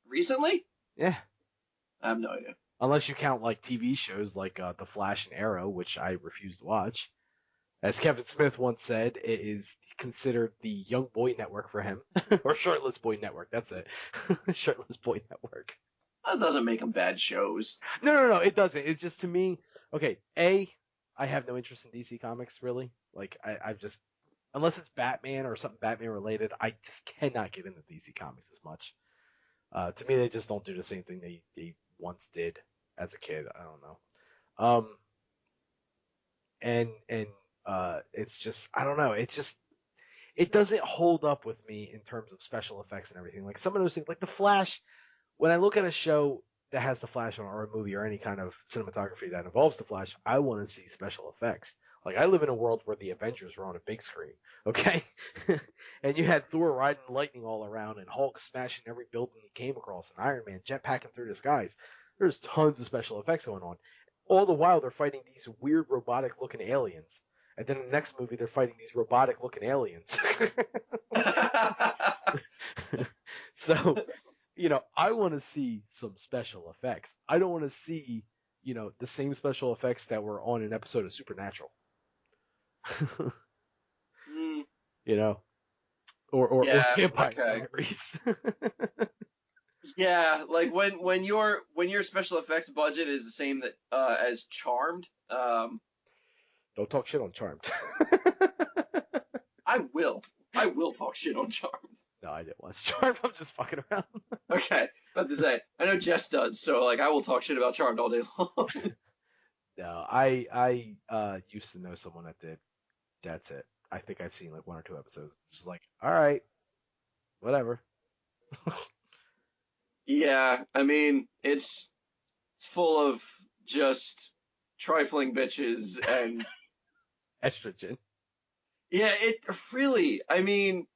Recently? Yeah. I have no idea. unless you count like TV shows like The Flash and Arrow, which I refuse to watch. As Kevin Smith once said, it is considered the young boy network for him, or shirtless boy network. That's it, shirtless boy network. That doesn't make them bad shows. No, it doesn't. It's just to me. Okay, I have no interest in DC Comics really. Like I've just unless it's Batman or something Batman related, I just cannot get into DC Comics as much. To me, they just don't do the same thing they once did as a kid. I don't know. And it's just I don't know. It doesn't hold up with me in terms of special effects and everything. Like some of those things, like the Flash. When I look at a show that has the Flash on, or a movie, or any kind of cinematography that involves the Flash, I want to see special effects. Like I live in a world where the Avengers were on a big screen, okay, and you had Thor riding lightning all around, and Hulk smashing every building he came across, and Iron Man jetpacking through the skies. There's tons of special effects going on. All the while they're fighting these weird robotic-looking aliens, and then in the next movie they're fighting these robotic-looking aliens. So, I want to see some special effects. I don't want to see, the same special effects that were on an episode of Supernatural. Mm, you know, or yeah. Vampire Okay. Diaries. Yeah, like when your special effects budget is the same that as Charmed, Don't talk shit on Charmed. I will talk shit on Charmed. No, I didn't watch Charmed. I'm just fucking around. Okay, about to say, I know Jess does, so like I will talk shit about Charmed all day long. No, I used to know someone that did. That's it. I think I've seen like one or two episodes. Just like, all right, whatever. Yeah, I mean it's full of just trifling bitches and Estrogen. yeah, it really. I mean,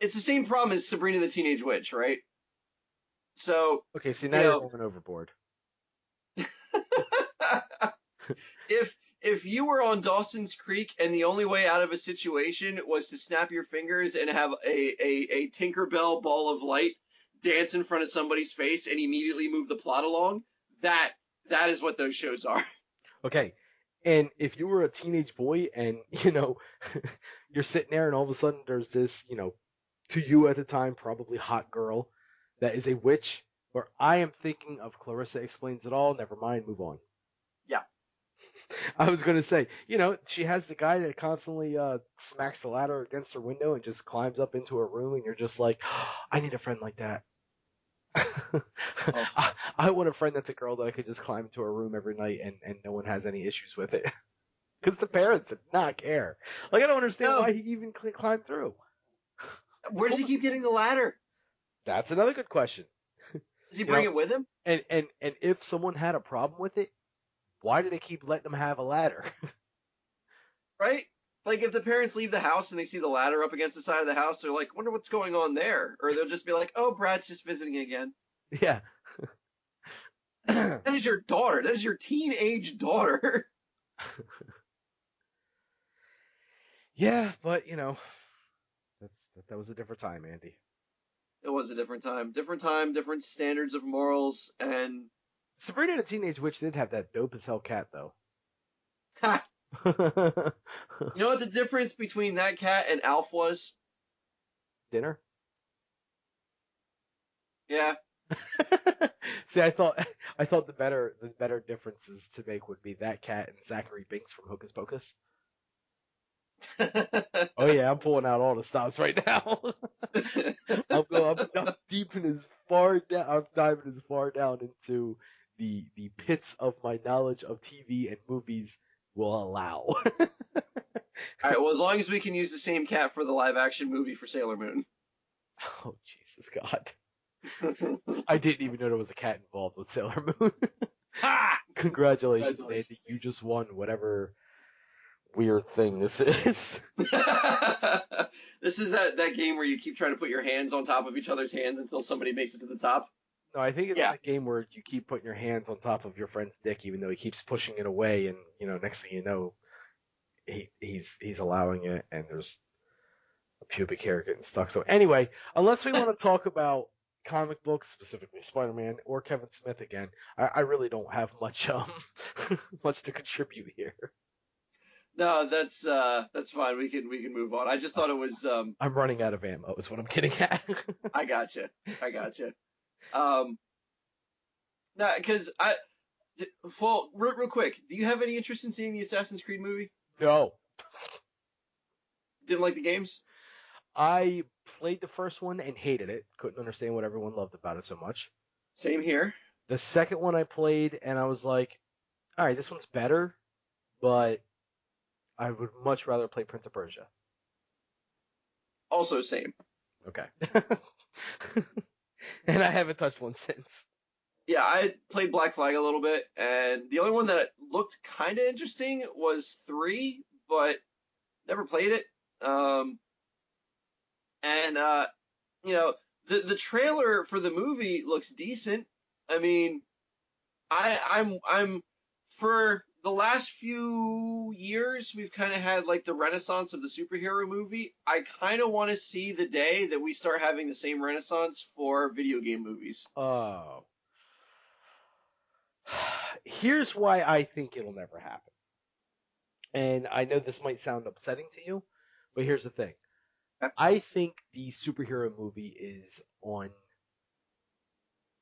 it's the same problem as Sabrina the Teenage Witch, right? So Okay, see you now you're know, going overboard. if you were on Dawson's Creek and the only way out of a situation was to snap your fingers and have a Tinkerbell ball of light dance in front of somebody's face and immediately move the plot along, that is what those shows are. Okay, and if you were a teenage boy and you're sitting there and all of a sudden there's this to you at the time probably hot girl that is a witch, or I am thinking of Clarissa Explains It All. Never mind, move on. Yeah. I was going to say, she has the guy that constantly smacks the ladder against her window and just climbs up into her room, and you're just like, oh, I need a friend like that. Oh. I want a friend that's a girl that I could just climb into her room every night and no one has any issues with it. Because the parents did not care. Like, I don't understand No. why he even climbed through. Where does he keep getting the ladder? That's another good question. Does he bring it with him? And if someone had a problem with it, why do they keep letting them have a ladder? Right? Like if the parents leave the house and they see the ladder up against the side of the house, they're like, wonder what's going on there. Or they'll just be like, oh, Brad's just visiting again. Yeah. That is your daughter. That is your teenage daughter. Yeah, but that was a different time, Andy. It was a different time, different standards of morals, and Sabrina the Teenage Witch did have that dope as hell cat, though. ha! You know what the difference between that cat and Alf was? Dinner? Yeah. See, I thought the better differences to make would be that cat and Zachary Binks from Hocus Pocus. Oh yeah, I'm pulling out all the stops right now. I'm deep in as far down. I'm diving as far down into the pits of my knowledge of TV and movies will allow. All right. Well, as long as we can use the same cat for the live action movie for Sailor Moon. Oh Jesus God! I didn't even know there was a cat involved with Sailor Moon. Ha! Congratulations, Andy! You just won whatever weird thing this is. This is that game where you keep trying to put your hands on top of each other's hands until somebody makes it to the top. No, I think it's a game where you keep putting your hands on top of your friend's dick, even though he keeps pushing it away, and next thing you know, he's allowing it, and there's a pubic hair getting stuck. So anyway, unless we want to talk about comic books, specifically Spider-Man or Kevin Smith again, I really don't have much much to contribute here. No, that's fine. We can move on. I just thought it was I'm running out of ammo, is what I'm getting at. I gotcha. I gotcha. Um, no, because well, real quick, do you have any interest in seeing the Assassin's Creed movie? No, Didn't like the games? I played the first one and hated it. Couldn't understand what everyone loved about it so much. Same here. The second one I played and I was like, all right, this one's better, but I would much rather play Prince of Persia. Also same. Okay. And I haven't touched one since. Yeah, I played Black Flag a little bit, and the only one that looked kind of interesting was 3, but never played it. And you know, the trailer for the movie looks decent. I mean, I'm for the last few years we've kind of had like the renaissance of the superhero movie. I kind of want to see the day that we start having the same renaissance for video game movies. Oh. Here's why I think it'll never happen. And I know this might sound upsetting to you, but here's the thing. I think the superhero movie is on.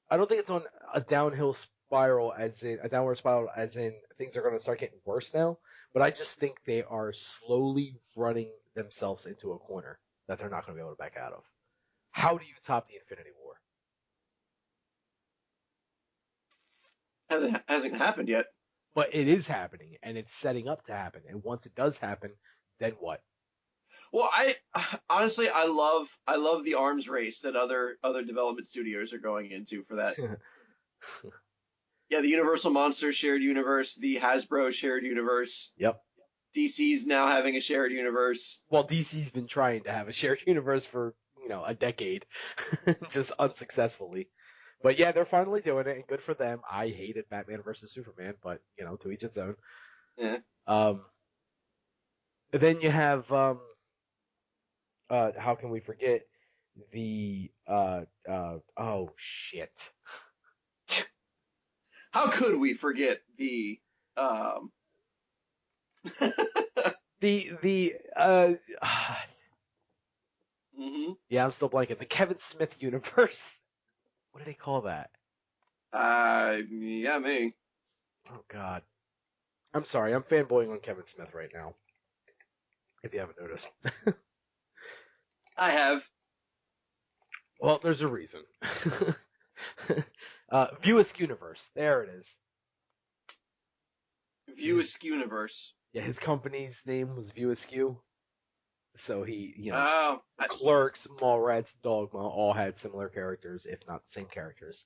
I don't think it's on a downward spiral, as in things are going to start getting worse now. But I just think they are slowly running themselves into a corner that they're not going to be able to back out of. How do you top the Infinity War? Hasn't happened yet. But it is happening, and it's setting up to happen. And once it does happen, then what? Well, I honestly I love the arms race that other development studios are going into for that. Yeah, the Universal Monsters shared universe, the Hasbro shared universe. Yep. DC's now having a shared universe. Well, DC's been trying to have a shared universe for, a decade, just unsuccessfully. But yeah, they're finally doing it, and good for them. I hated Batman versus Superman, but, to each its own. Yeah. Then you have, how can we forget the, oh shit. How could we forget the, mm-hmm. Yeah, I'm still blanking. The Kevin Smith universe. What do they call that? Yeah, me. Oh God. I'm sorry. I'm fanboying on Kevin Smith right now. If you haven't noticed. I have. Well, there's a reason. View Askew universe. There it is. View Askew universe. Yeah, his company's name was View Askew. So he, Oh. Clerks, Mallrats, Dogma all had similar characters, if not the same characters.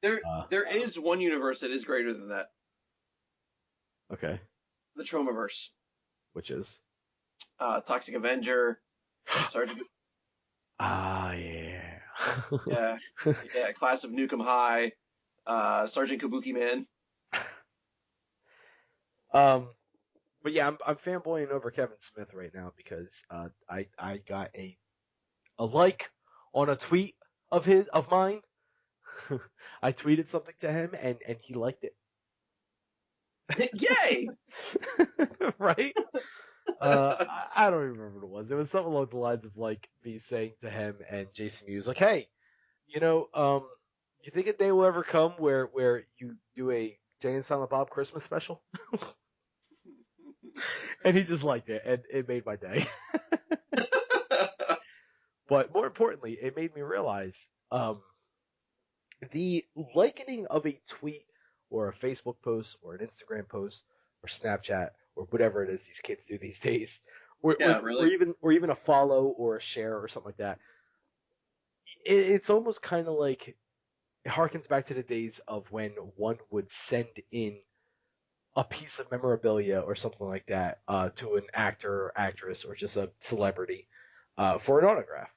There is one universe that is greater than that. Okay. The Tromaverse. Which is? Toxic Avenger. Sergeant. Ah, yeah. Yeah. Class of Nukem High. Sergeant Kabuki Man. But yeah, I'm fanboying over Kevin Smith right now because I got a like on a tweet of mine. I tweeted something to him and he liked it. Yay! Right? I don't even remember what it was. It was something along the lines of like me saying to him and Jason Mewes, like, hey, you think a day will ever come where you do a Jay and Silent Bob Christmas special? And he just liked it, and it made my day. But more importantly, it made me realize the likening of a tweet or a Facebook post or an Instagram post or Snapchat or whatever it is these kids do these days, or even a follow or a share or something like that. It's almost kind of like it harkens back to the days of when one would send in a piece of memorabilia or something like that to an actor or actress or just a celebrity for an autograph.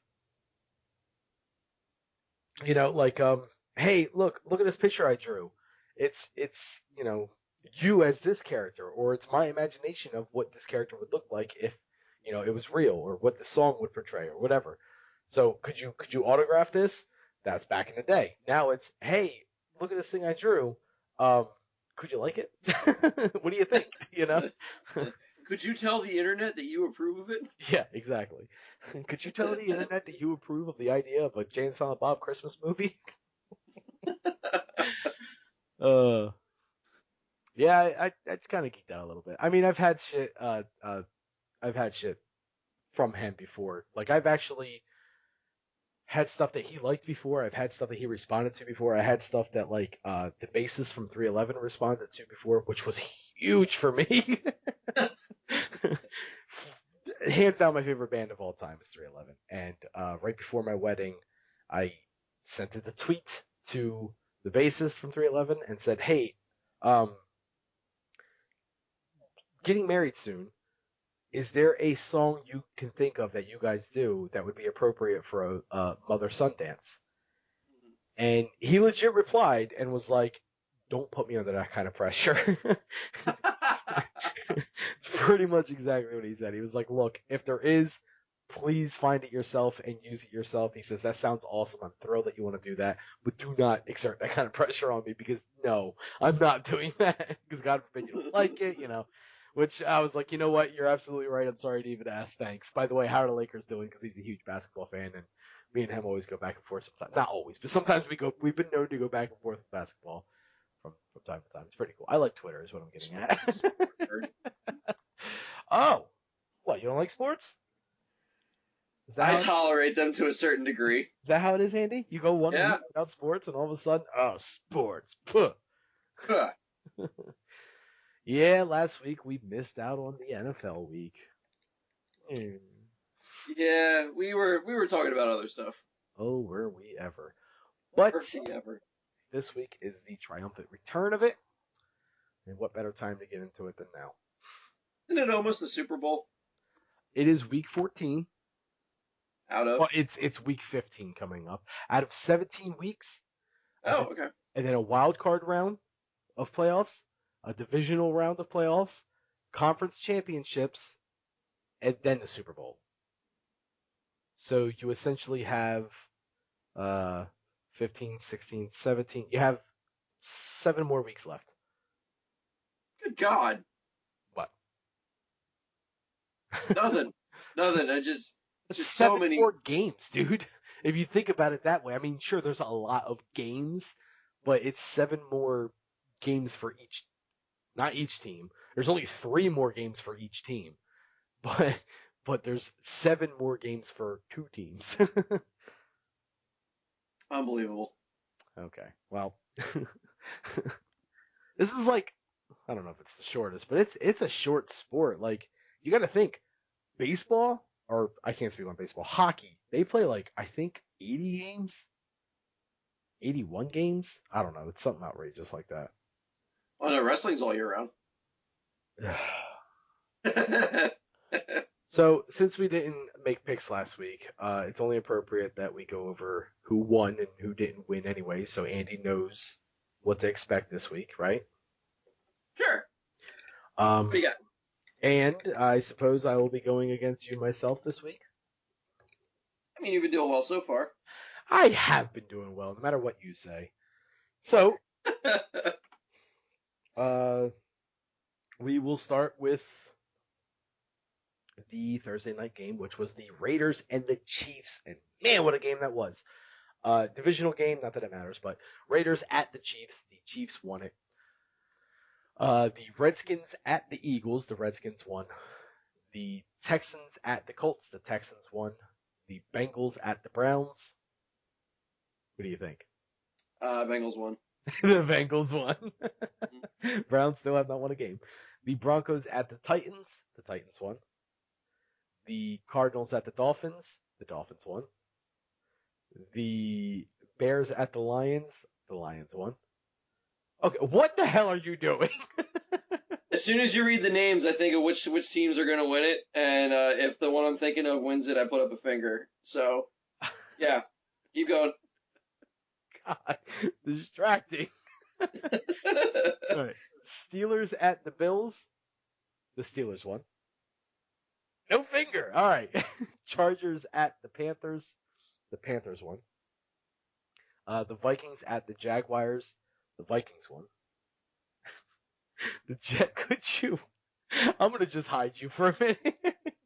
Hey, look at this picture I drew. It's you as this character, or it's my imagination of what this character would look like if it was real, or what the song would portray, or whatever. So could you autograph this? That's back in the day. Now it's, hey, look at this thing I drew. Could you like it? What do you think? You know? Could you tell the internet that you approve of it? Yeah, exactly. Could you tell the internet that you approve of the idea of a Jay and Silent Bob Christmas movie? Uh, yeah, I kind of geeked out a little bit. I mean, I've had shit from him before. Like I've actually had stuff that he liked before. I've had stuff that he responded to before. I had stuff that like the bassist from 311 responded to before, which was huge for me. Hands down, my favorite band of all time is 311. And right before my wedding, I sent a tweet to the bassist from 311 and said, "Hey, um, getting married soon. Is there a song you can think of that you guys do that would be appropriate for a mother-son dance?" And he legit replied and was like, "Don't put me under that kind of pressure." It's pretty much exactly what he said. He was like, "Look, if there is, please find it yourself and use it yourself." He says, "That sounds awesome. I'm thrilled that you want to do that, but do not exert that kind of pressure on me because no, I'm not doing that because God forbid you don't like it, you know." Which I was like, you know what? You're absolutely right. I'm sorry to even ask. Thanks. By the way, how are the Lakers doing? Because he's a huge basketball fan, and me and him always go back and forth sometimes. Not always, but sometimes we go. We've been known to go back and forth with basketball from time to time. It's pretty cool. I like Twitter, is what I'm getting at. Oh, what? You don't like sports? Is that I how tolerate them to a certain degree. is that how it is, Andy? You go one Yeah. week without sports, and all of a sudden, oh, sports. Puh. Huh. Yeah, last week we missed out on the NFL week. Hmm. Yeah, we were talking about other stuff. Oh, were we ever? But Or ever. this week is the triumphant return of it, and what better time to get into it than now? Isn't it almost the Super Bowl? It is week 14. Out of? Well, it's week 15 coming up. Out of 17 weeks, and Oh, then, okay. and then a wild card round of playoffs, a divisional round of playoffs, conference championships, and then the Super Bowl. So you essentially have uh 15, 16, 17. You have 7 more weeks left. Good God. What? Nothing. Nothing. That's Just so 7 many. more games, dude. If you think about it that way, I mean, sure, there's a lot of games, but it's 7 more games for each, not each team. There's only 3 more games for each team, but there's 7 more games for 2 teams. Unbelievable. Okay, well, this is like, I don't know if it's the shortest, but it's a short sport. Like you got to think, baseball, or I can't speak on baseball, hockey. They play like I think 80 games, 81 games. I don't know. It's something outrageous like that. Oh no, wrestling's all year round. So since we didn't make picks last week, it's only appropriate that we go over who won and who didn't win anyway, so Andy knows what to expect this week, right? Sure. Um, What do you got? and I suppose I will be going against you myself this week. I mean, you've been doing well so far. I have been doing well, no matter what you say. So, uh, we will start with the Thursday night game, which was the Raiders and the Chiefs. And man, what a game that was! Divisional game, not that it matters, but Raiders at the Chiefs. The Chiefs won it. The Redskins at the Eagles. The Redskins won. The Texans at the Colts. The Texans won. The Bengals at the Browns. What do you think? Bengals won. The Bengals won. Browns still have not won a game. The Broncos at the Titans. The Titans won. The Cardinals at the Dolphins. The Dolphins won. The Bears at the Lions. The Lions won. Okay, what the hell are you doing? As soon as you read the names, I think of which teams are going to win it, and if the one I'm thinking of wins it, I put up a finger. So, yeah, keep going. God, distracting. All right. Steelers at the Bills. The Steelers won. No finger. All right. Chargers at the Panthers. The Panthers won. The Vikings at the Jaguars. The Vikings won. The Jet, could you? I'm gonna just hide you for a minute.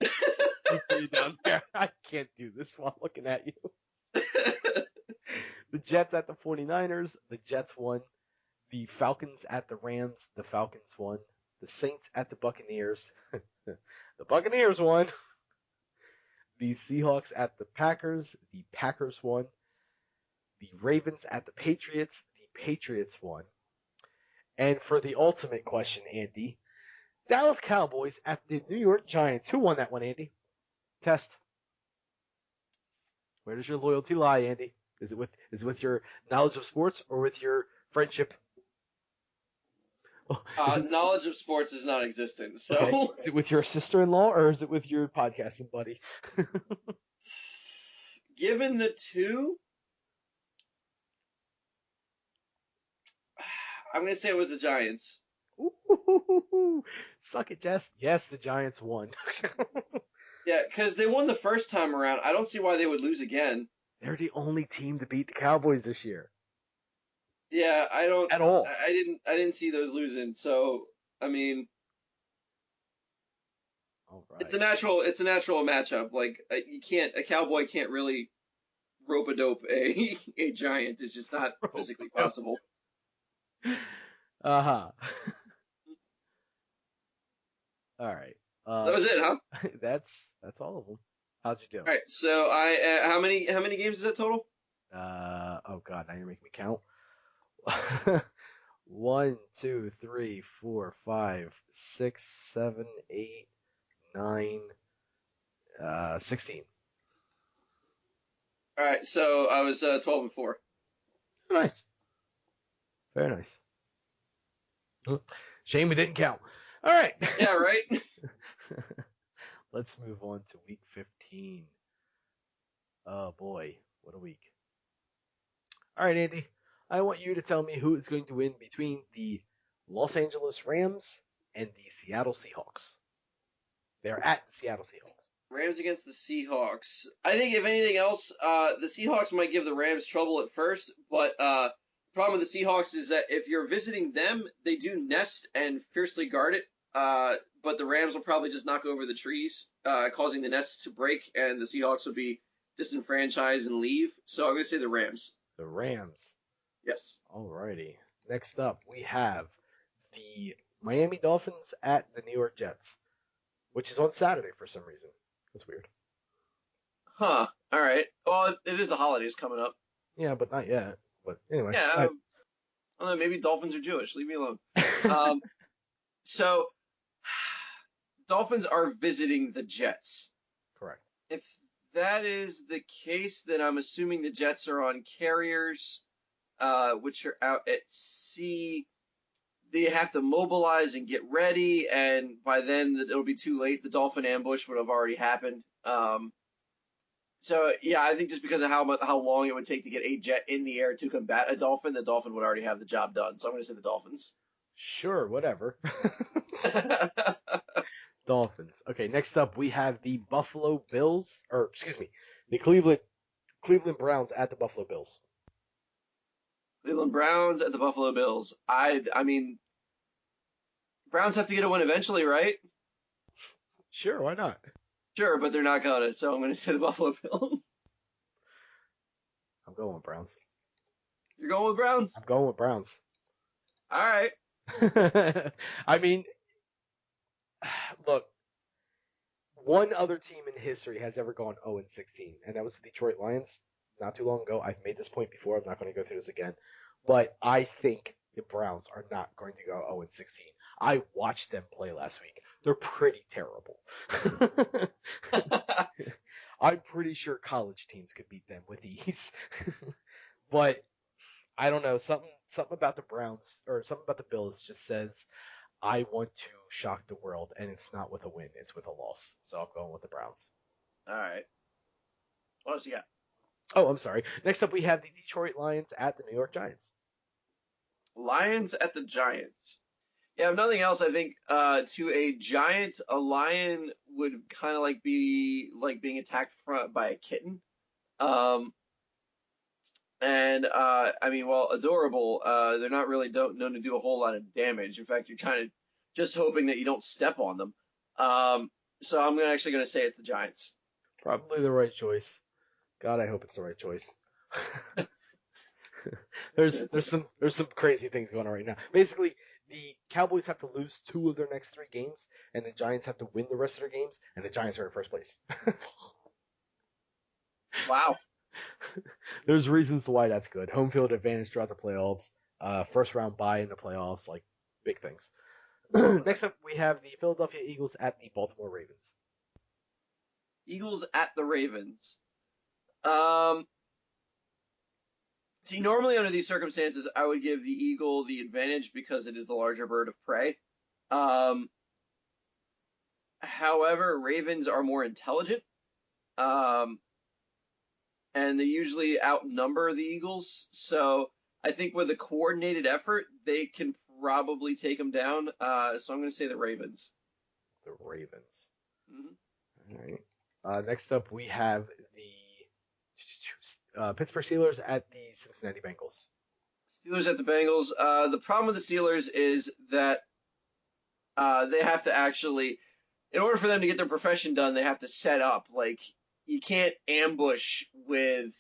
Just put you down there. I can't do this while looking at you. The Jets at the 49ers. The Jets won. The Falcons at the Rams. The Falcons won. The Saints at the Buccaneers. The Buccaneers won. The Seahawks at the Packers. The Packers won. The Ravens at the Patriots. The Patriots won. And for the ultimate question, Andy, Dallas Cowboys at the New York Giants. Who won that one, Andy? Test. Where does your loyalty lie, Andy? Is it with your knowledge of sports or with your friendship? Knowledge of sports is non-existent, so... Okay. Is it with your sister-in-law or is it with your podcasting buddy? Given the two, I'm going to say it was the Giants. Ooh, suck it, Jess. Yes, the Giants won. Yeah, because they won the first time around. I don't see why they would lose again. They're the only team to beat the Cowboys this year. Yeah, I don't... At all. I didn't see those losing, so, I mean... All right. It's a natural matchup. Like, a Cowboy can't really rope-a-dope a Giant. It's just not physically possible. Uh-huh. All right. That was it, huh? That's all of them. How'd you do? All right. So how many games is that total? Oh God, now you're making me count. 1, 2, 3, 4, 5, 6, 7, 8, 9, 16. All right. So I was 12-4. Nice. Very nice. Shame we didn't count. All right. Yeah, right. Let's move on to week 15. Oh boy, what a week. All right, Andy, I want you to tell me who is going to win between the Los Angeles Rams and the Seattle Seahawks. They're at the Seattle Seahawks. Rams against the Seahawks. I think if anything else, the Seahawks might give the Rams trouble at first, but the problem with the Seahawks is that if you're visiting them, they do nest and fiercely guard it. But the Rams will probably just knock over the trees, causing the nests to break, and the Seahawks will be disenfranchised and leave. So I'm going to say the Rams. The Rams. Yes. Alrighty. Next up, we have the Miami Dolphins at the New York Jets, which is on Saturday for some reason. That's weird. Huh. All right. Well, it is the holidays coming up. Yeah, but not yet. But anyway. Yeah. I don't know, maybe Dolphins are Jewish. Leave me alone. So, Dolphins are visiting the Jets. Correct. If that is the case, then I'm assuming the Jets are on carriers, which are out at sea. They have to mobilize and get ready, and by then it'll be too late. The Dolphin ambush would have already happened. So yeah, I think just because of how long it would take to get a jet in the air to combat a Dolphin, the Dolphin would already have the job done. So I'm going to say the Dolphins. Sure, whatever. Dolphins. Okay, next up we have the Buffalo Bills, or excuse me, the Cleveland Browns at the Buffalo Bills. Cleveland Browns at the Buffalo Bills. I mean, Browns have to get a win eventually, right? Sure, why not? Sure, but they're not gonna, so I'm gonna say the Buffalo Bills. I'm going with Browns. You're going with Browns? I'm going with Browns. All right. I mean, look, one other team in history has ever gone 0-16, and that was the Detroit Lions not too long ago. I've made this point before. I'm not going to go through this again. But I think the Browns are not going to go 0-16. I watched them play last week. They're pretty terrible. I'm pretty sure college teams could beat them with ease. But I don't know, something about the Browns or something about the Bills just says I want to shock the world, and it's not with a win, it's with a loss. So I'm going with the Browns. All right. What else you got? Oh, I'm sorry. Next up, we have the Detroit Lions at the New York Giants. Lions at the Giants. Yeah, if nothing else, I think to a giant, a lion would kind of be like being attacked by a kitten. And I mean, while adorable, they're not really known to do a whole lot of damage. In fact, you're kind of just hoping that you don't step on them. So I'm actually going to say it's the Giants. Probably the right choice. God, I hope it's the right choice. there's some crazy things going on right now. Basically, the Cowboys have to lose 2 of their next 3 games, and the Giants have to win the rest of their games, and the Giants are in first place. Wow. There's reasons why that's good. Home field advantage throughout the playoffs, first round bye in the playoffs, like big things. Next up, we have the Philadelphia Eagles at the Baltimore Ravens. Eagles at the Ravens. See, normally under these circumstances, I would give the Eagle the advantage because it is the larger bird of prey. However, Ravens are more intelligent. And they usually outnumber the Eagles. So I think with a coordinated effort, they can probably take them down. So I'm going to say the Ravens. The Ravens. Mm-hmm. All right. Next up, we have the Pittsburgh Steelers at the Cincinnati Bengals. Steelers at the Bengals. The problem with the Steelers is that they have to actually, in order for them to get their profession done, they have to set up. Like, you can't ambush with,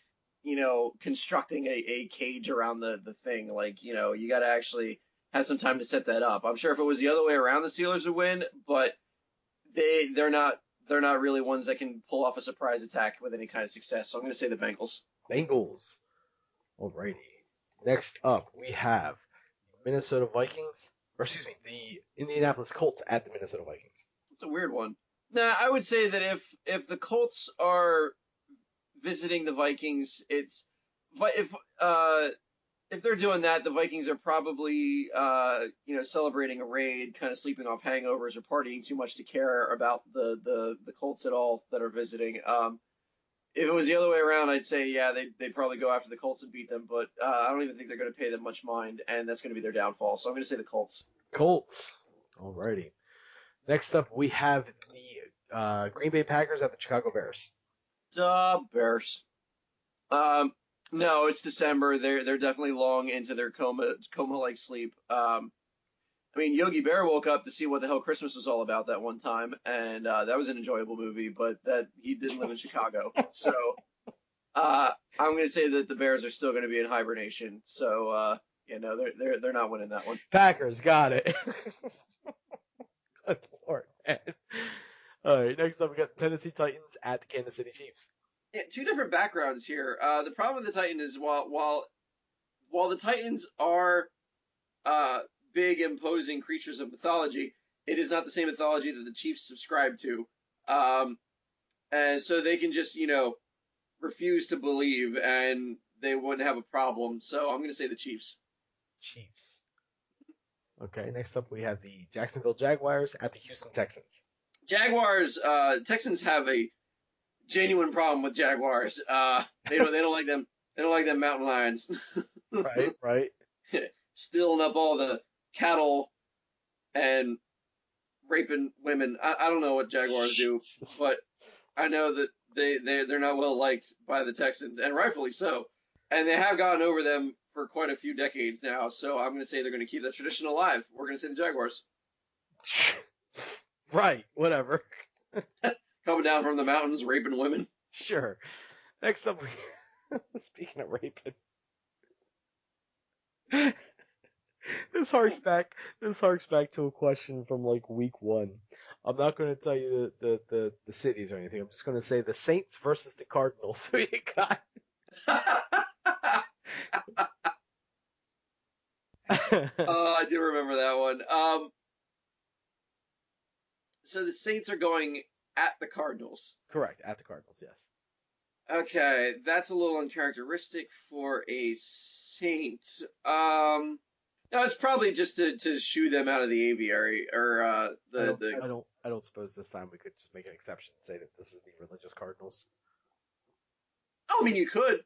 constructing a cage around the thing. Like, you got to actually have some time to set that up. I'm sure if it was the other way around, the Steelers would win, but they're not really ones that can pull off a surprise attack with any kind of success. So I'm going to say the Bengals. Bengals. Alrighty. Next up, we have Minnesota Vikings, the Indianapolis Colts at the Minnesota Vikings. It's a weird one. Nah, I would say that if the Colts are visiting the Vikings, if they're doing that, the Vikings are probably celebrating a raid, kind of sleeping off hangovers or partying too much to care about the Colts at all that are visiting. If it was the other way around, I'd say they'd probably go after the Colts and beat them, but I don't even think they're going to pay them much mind, and that's going to be their downfall. So I'm going to say the Colts. Colts. Alrighty. Next up, we have the Green Bay Packers at the Chicago Bears. Bears. No, it's December. They're definitely long into their coma-like sleep. I mean, Yogi Bear woke up to see what the hell Christmas was all about that one time, and that was an enjoyable movie, but that he didn't live in Chicago. So I'm going to say that the Bears are still going to be in hibernation. So they're not winning that one. Packers, got it. Good Lord, man. All right, next up we got the Tennessee Titans at the Kansas City Chiefs. Yeah, 2 different backgrounds here. The problem with the Titans is while the Titans are big, imposing creatures of mythology, it is not the same mythology that the Chiefs subscribe to. And so they can just, refuse to believe and they wouldn't have a problem. So I'm going to say the Chiefs. Chiefs. Okay, next up we have the Jacksonville Jaguars at the Houston Texans. Jaguars, Texans have a genuine problem with Jaguars. They don't like them. They don't like them mountain lions. Right. Stealing up all the cattle and raping women. I don't know what Jaguars do, but I know that they're not well liked by the Texans, and rightfully so. And they have gotten over them for quite a few decades now, so I'm going to say they're going to keep that tradition alive. We're going to say the Jaguars. Right, whatever. Coming down from the mountains, raping women. Sure. Next up, speaking of raping, this harks back to a question from like week 1. I'm not going to tell you the cities or anything. I'm just going to say the Saints versus the Cardinals. Who you got? I do remember that one. So the Saints are going at the Cardinals. Correct, at the Cardinals, yes. Okay, that's a little uncharacteristic for a Saint. No, it's probably just to shoo them out of the aviary, or I don't suppose this time we could just make an exception and say that this is the religious Cardinals. Oh, I mean, you could.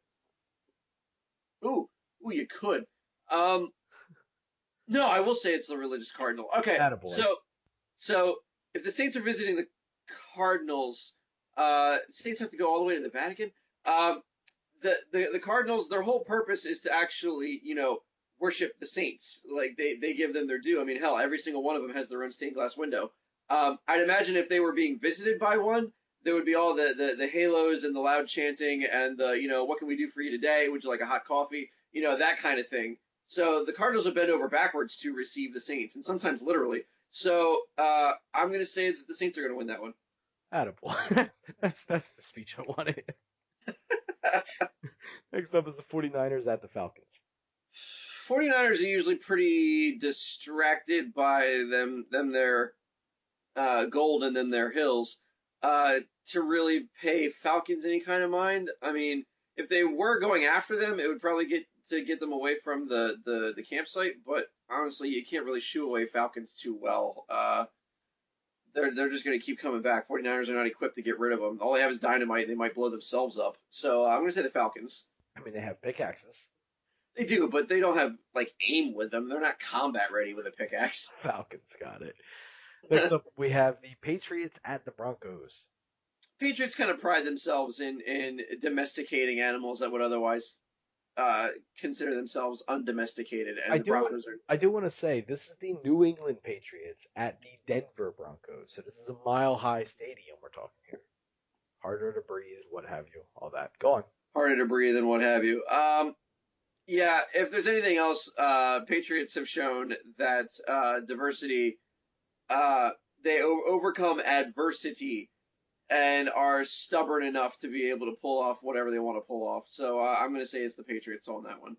Ooh, you could. No, I will say it's the religious Cardinal. Okay, Attaboy. so if the Saints are visiting the Cardinals, Saints have to go all the way to the Vatican. The the Cardinals, their whole purpose is to actually, worship the Saints. Like they give them their due. I mean, hell, every single one of them has their own stained glass window. I'd imagine if they were being visited by one, there would be all the halos and the loud chanting and the, what can we do for you today? Would you like a hot coffee? That kind of thing. So the Cardinals would bend over backwards to receive the Saints, and sometimes literally. So I'm going to say that the Saints are going to win that one. Attaboy. That's the speech I wanted. Next up is the 49ers at the Falcons. 49ers are usually pretty distracted by their gold and then their hills to really pay Falcons any kind of mind. I mean, if they were going after them, it would probably get them away from the campsite. But honestly, you can't really shoo away Falcons too well. They're just going to keep coming back. 49ers are not equipped to get rid of them. All they have is dynamite, and they might blow themselves up. So I'm going to say the Falcons. I mean, they have pickaxes. They do, but they don't have, aim with them. They're not combat ready with a pickaxe. Falcons got it. Next up, we have the Patriots at the Broncos. Patriots kind of pride themselves in domesticating animals that would otherwise consider themselves undomesticated, and the Broncos are. I do want to say this is the New England Patriots at the Denver Broncos. So this is a mile-high stadium we're talking here. Harder to breathe, what have you, all that. Go on. Harder to breathe and what have you. Yeah, if there's anything else, Patriots have shown that diversity, they overcome adversity and are stubborn enough to be able to pull off whatever they want to pull off. So I'm going to say it's the Patriots on that one.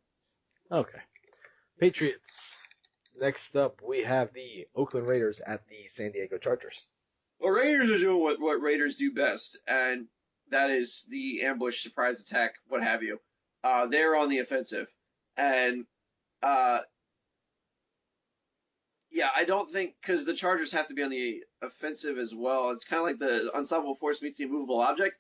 Okay. Patriots. Next up, we have the Oakland Raiders at the San Diego Chargers. Well, Raiders are doing what Raiders do best, and that is the ambush, surprise attack, what have you. They're on the offensive. And, yeah, I don't think, because the Chargers have to be on the offensive as well. It's kind of like the unstoppable force meets the immovable object,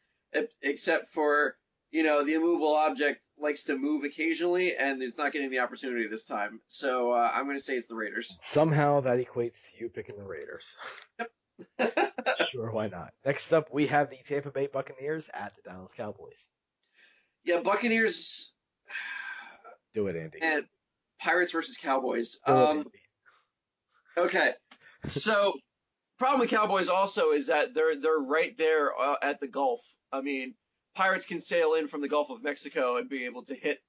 except for, the immovable object likes to move occasionally, and it's not getting the opportunity this time. So I'm going to say it's the Raiders. Somehow that equates to you picking the Raiders. Yep. Sure, why not? Next up, we have the Tampa Bay Buccaneers at the Dallas Cowboys. Yeah, Buccaneers. Do it, Andy. And Pirates versus Cowboys. Do it, Andy. Okay, so problem with Cowboys also is that they're right there at the Gulf. I mean, Pirates can sail in from the Gulf of Mexico and be able to hit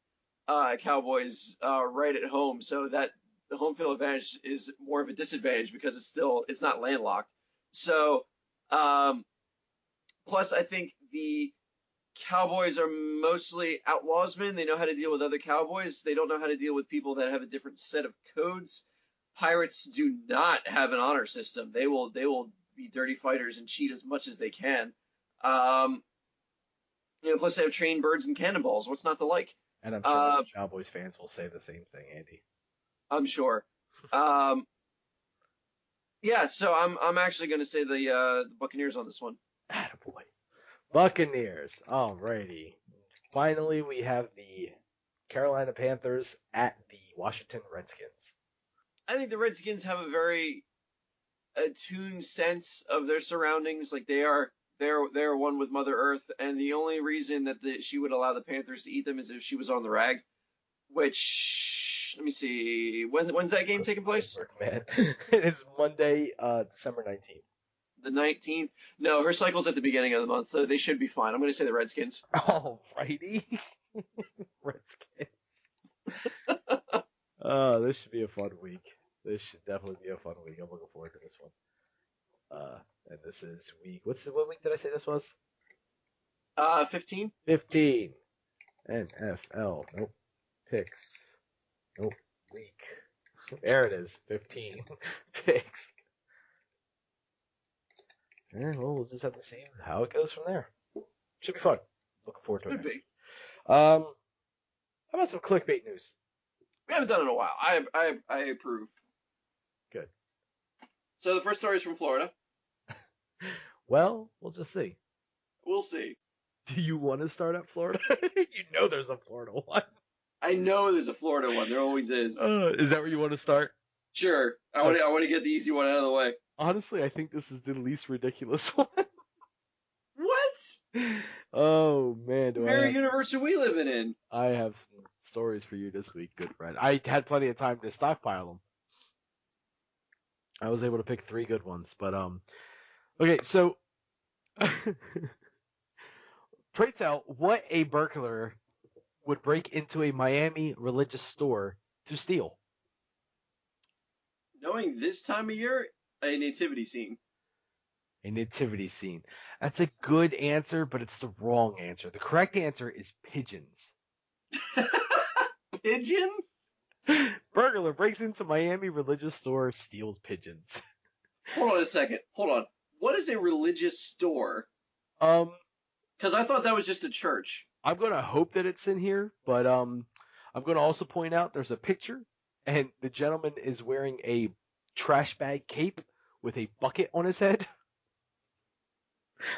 Cowboys right at home, so that the home field advantage is more of a disadvantage because it's not landlocked. So, plus I think the Cowboys are mostly outlawsmen. They know how to deal with other Cowboys. They don't know how to deal with people that have a different set of codes. Pirates do not have an honor system. They will be dirty fighters and cheat as much as they can. Plus they have trained birds and cannonballs. What's not to like? And I'm sure Cowboys fans will say the same thing, Andy. I'm sure. Yeah, so I'm actually going to say the Buccaneers on this one. Attaboy. Buccaneers. Alrighty. Finally, we have the Carolina Panthers at the Washington Redskins. I think the Redskins have a very attuned sense of their surroundings. Like they're one with Mother Earth, and the only reason that she would allow the Panthers to eat them is if she was on the rag. Which, let me see, when's that game taking place? Man. It is Monday, December 19th. The 19th? No, her cycle's at the beginning of the month, so they should be fine. I'm going to say the Redskins. Alrighty. Redskins. This should be a fun week. This should definitely be a fun week. I'm looking forward to this one. And this is week. What week did I say this was? 15. 15. NFL. Nope. Picks. Nope. Week. There it is. 15. Picks. And we'll just have to see how it goes from there. Should be fun. Looking forward to it. Could be. How about some clickbait news? We haven't done it in a while. I approve. Good. So the first story is from Florida. Well, we'll just see. We'll see. Do you want to start at Florida? You know there's a Florida one. I know there's a Florida one. There always is. Is that where you want to start? Sure. I want to get the easy one out of the way. Honestly, I think this is the least ridiculous one. What? Oh man, What very universe are we living in? I have some stories for you this week, good friend. I had plenty of time to stockpile them. I was able to pick 3 good ones, but okay, so pray tell what a burglar would break into a Miami religious store to steal. Knowing this time of year, a nativity scene. A nativity scene. That's a good answer, but it's the wrong answer. The correct answer is pigeons. Pigeons? Burglar breaks into Miami religious store, steals pigeons. Hold on a second. Hold on. What is a religious store? Because I thought that was just a church. I'm gonna hope that it's in here, but I'm gonna also point out there's a picture, and the gentleman is wearing a trash bag cape with a bucket on his head.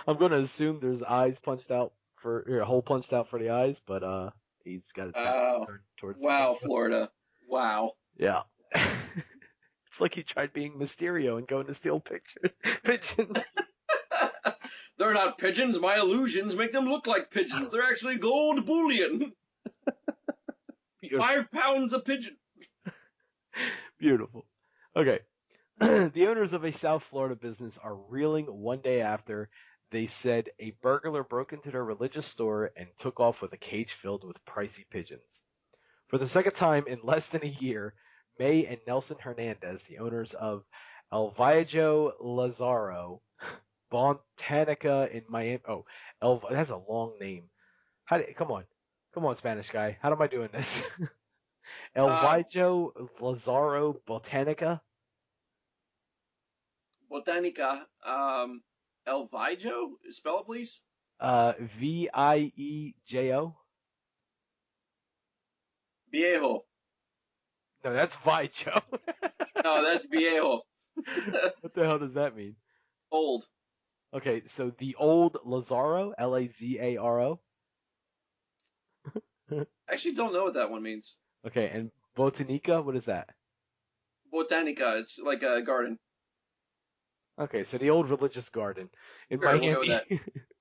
I'm gonna assume there's eyes punched out a hole punched out for the eyes, but he's got his back turned towards the wow, camera. Florida. Wow. Yeah. It's like he tried being Mysterio and going to steal pigeons. They're not pigeons. My illusions make them look like pigeons. They're actually gold bullion. 5 pounds a pigeon. Beautiful. Okay. The owners of a South Florida business are reeling one day after they said a burglar broke into their religious store and took off with a cage filled with pricey pigeons. For the second time in less than a year, May and Nelson Hernandez, the owners of El Viaggio Lazaro Botanica in Miami. Oh, that's a long name. Come on, Spanish guy. How am I doing this? El Viaggio Lazaro Botanica. Botanica. El Viaggio? Spell it, please. Viejo. Viejo. No, that's Viaggio. No, that's Viejo. What the hell does that mean? Old. Okay, so the old Lazaro, Lazaro. I actually don't know what that one means. Okay, and Botanica, what is that? Botanica, it's like a garden. Okay, so the old religious garden in Sure, Miami we'll go with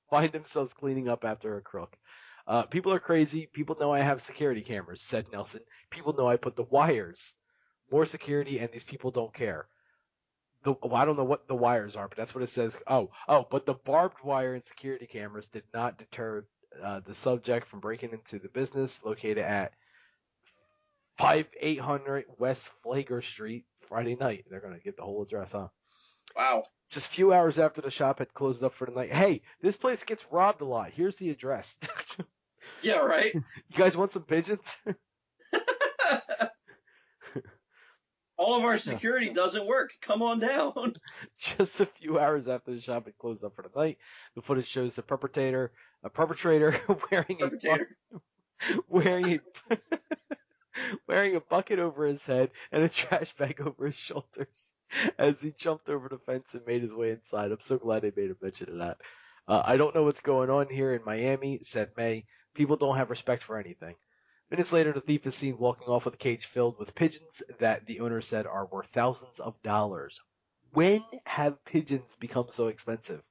find themselves cleaning up after a crook. People are crazy. People know I have security cameras, said Nelson. People know I put the wires. More security, and these people don't care. I don't know what the wires are, but that's what it says. But the barbed wire and security cameras did not deter the subject from breaking into the business located at 5800 West Flagler Street Friday night. They're going to get the whole address, huh? Wow. Just a few hours after the shop had closed up for the night. Hey, this place gets robbed a lot. Here's the address. Yeah, right? You guys want some pigeons? All of our security doesn't work. Come on down. Just a few hours after the shop had closed up for the night, the footage shows the perpetrator wearing a bucket over his head and a trash bag over his shoulders as he jumped over the fence and made his way inside. I'm so glad they made a mention of that. I don't know what's going on here in Miami, said May. People don't have respect for anything. Minutes later, the thief is seen walking off with a cage filled with pigeons that the owner said are worth thousands of dollars. When have pigeons become so expensive?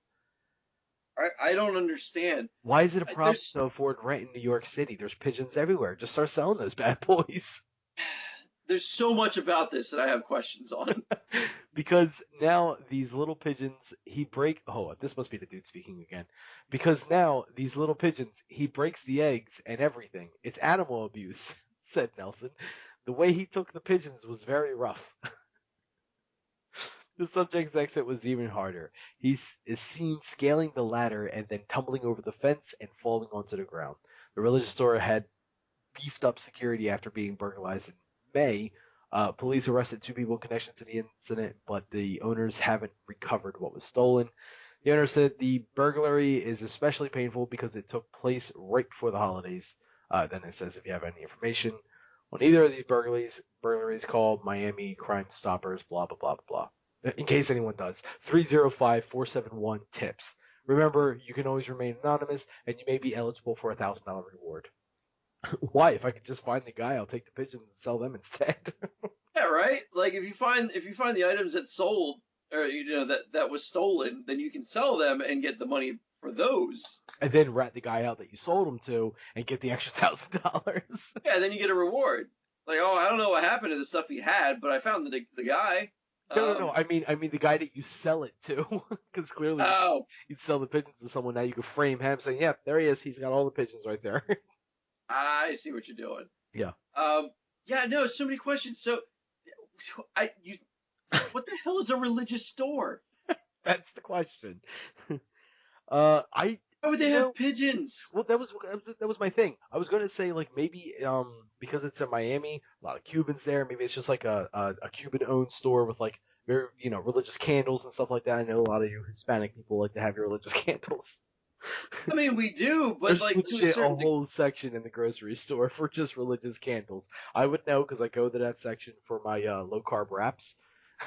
I don't understand. Why is it a problem to afford rent in New York City? There's pigeons everywhere. Just start selling those bad boys. There's so much about this that I have questions on. Because now these little pigeons, this must be the dude speaking again. Because now these little pigeons, he breaks the eggs and everything. It's animal abuse, said Nelson. The way he took the pigeons was very rough. The subject's exit was even harder. He is seen scaling the ladder and then tumbling over the fence and falling onto the ground. The religious store had beefed up security after being burglarized in May. Police arrested 2 people in connection to the incident, but the owners haven't recovered what was stolen. The owner said the burglary is especially painful because it took place right before the holidays. Then it says if you have any information on either of these burglaries call Miami Crime Stoppers, blah, blah, blah, blah, blah. In case anyone does. 305-471-TIPS. Remember, you can always remain anonymous, and you may be eligible for a $1,000 reward. Why? If I could just find the guy, I'll take the pigeons and sell them instead. Yeah, right? Like if you find the items that sold or that was stolen, then you can sell them and get the money for those. And then rat the guy out that you sold them to and get the extra $1,000. Yeah, then you get a reward. Like, oh, I don't know what happened to the stuff he had, but I found the guy. No. I mean the guy that you sell it to, because clearly Oh, you'd sell the pigeons to someone. Now you can frame him saying, "Yeah, there he is. He's got all the pigeons right there." I see what you're doing. Yeah. Yeah, no, so many questions. So, what the hell is a religious store? That's the question. Why would they have pigeons? Well, that was my thing. I was going to say like maybe because it's in Miami, a lot of Cubans there. Maybe it's just like a Cuban-owned store with like very religious candles and stuff like that. I know a lot of you Hispanic people like to have your religious candles. I mean, we do, but There's like to a legit a certain whole section in the grocery store for just religious candles. I would know because I go to that section for my low carb wraps.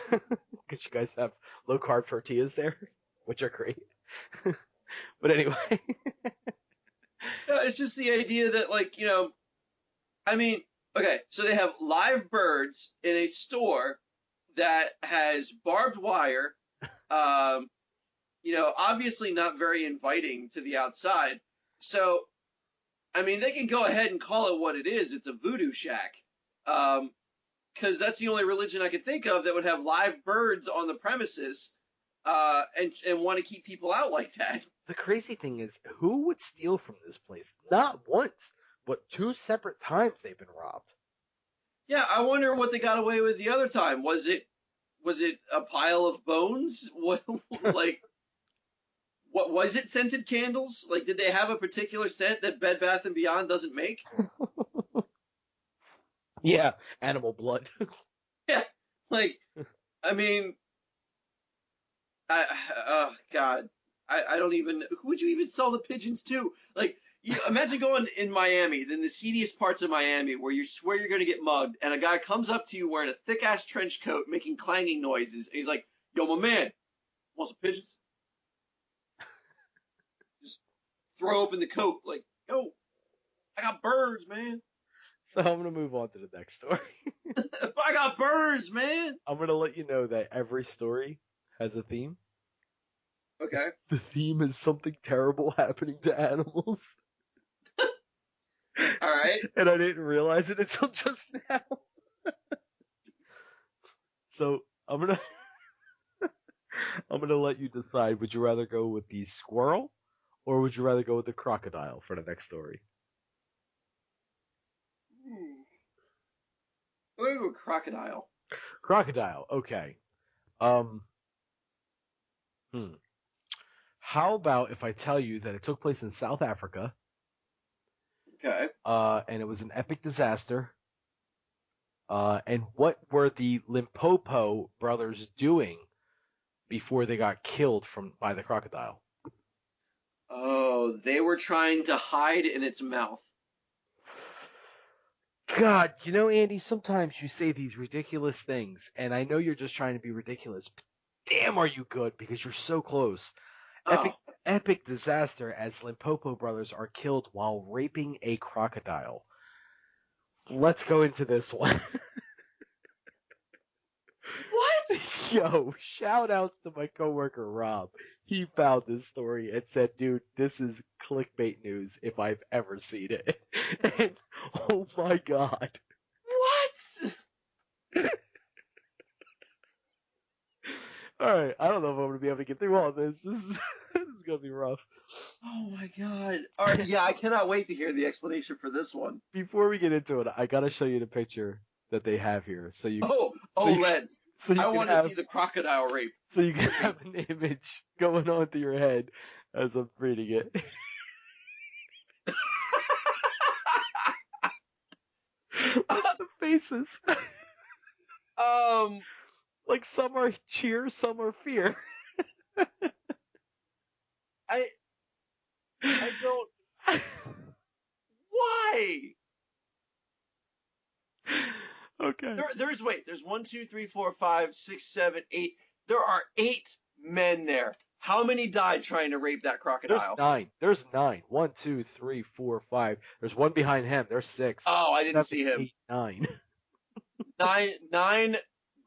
Because you guys have low carb tortillas there, which are great. But anyway. it's just the idea that like I mean, okay, so they have live birds in a store that has barbed wire, obviously not very inviting to the outside. So, I mean, they can go ahead and call it what it is. It's a voodoo shack. Because that's the only religion I could think of that would have live birds on the premises and want to keep people out like that. The crazy thing is, who would steal from this place? Not once, but 2 separate times they've been robbed. Yeah, I wonder what they got away with the other time. Was it a pile of bones? What was it? Scented candles? Like, did they have a particular scent that Bed Bath & Beyond doesn't make? Yeah, animal blood. Yeah, like, I mean, oh God, I don't even. Who would you even sell the pigeons to? Like, you imagine going in Miami, then the seediest parts of Miami, where you swear you're gonna get mugged, and a guy comes up to you wearing a thick ass trench coat, making clanging noises, and he's like, "Yo, my man, want some pigeons?" Just throw open the coat, like, "Yo, I got birds, man." So I'm gonna move on to the next story. I got birds, man. I'm gonna let you know that every story has a theme. Okay. The theme is something terrible happening to animals. All right. And I didn't realize it until just now. So I'm gonna let you decide. Would you rather go with the squirrel, or would you rather go with the crocodile for the next story? I'm gonna go with crocodile. Crocodile. Okay. How about if I tell you that it took place in South Africa? Okay. And it was an epic disaster. And what were the Limpopo brothers doing before they got killed by the crocodile? Oh, they were trying to hide in its mouth. God, Andy, sometimes you say these ridiculous things, and I know you're just trying to be ridiculous, but damn are you good, because you're so close. Epic disaster as Limpopo brothers are killed while raping a crocodile. Let's go into this one. What? Yo, shout outs to my coworker Rob. He found this story and said, dude, this is clickbait news if I've ever seen it. And oh my god. What? Alright, I don't know if I'm going to be able to get through all this. This is going to be rough. Oh my god. Alright, yeah, I cannot wait to hear the explanation for this one. Before we get into it, I got to show you the picture that they have here. Let's. I want to see the crocodile rape. So you can have an image going on through your head as I'm reading it. The faces. Like some are cheer, some are fear. I don't. Why? Okay. There's 1, 2, 3, 4, 5, 6, 7, 8. There are 8 men there. How many died trying to rape that crocodile? There's 9. 1, 2, 3, 4, 5. There's one behind him. There's 6. Oh, I didn't see him. 8, 9. 9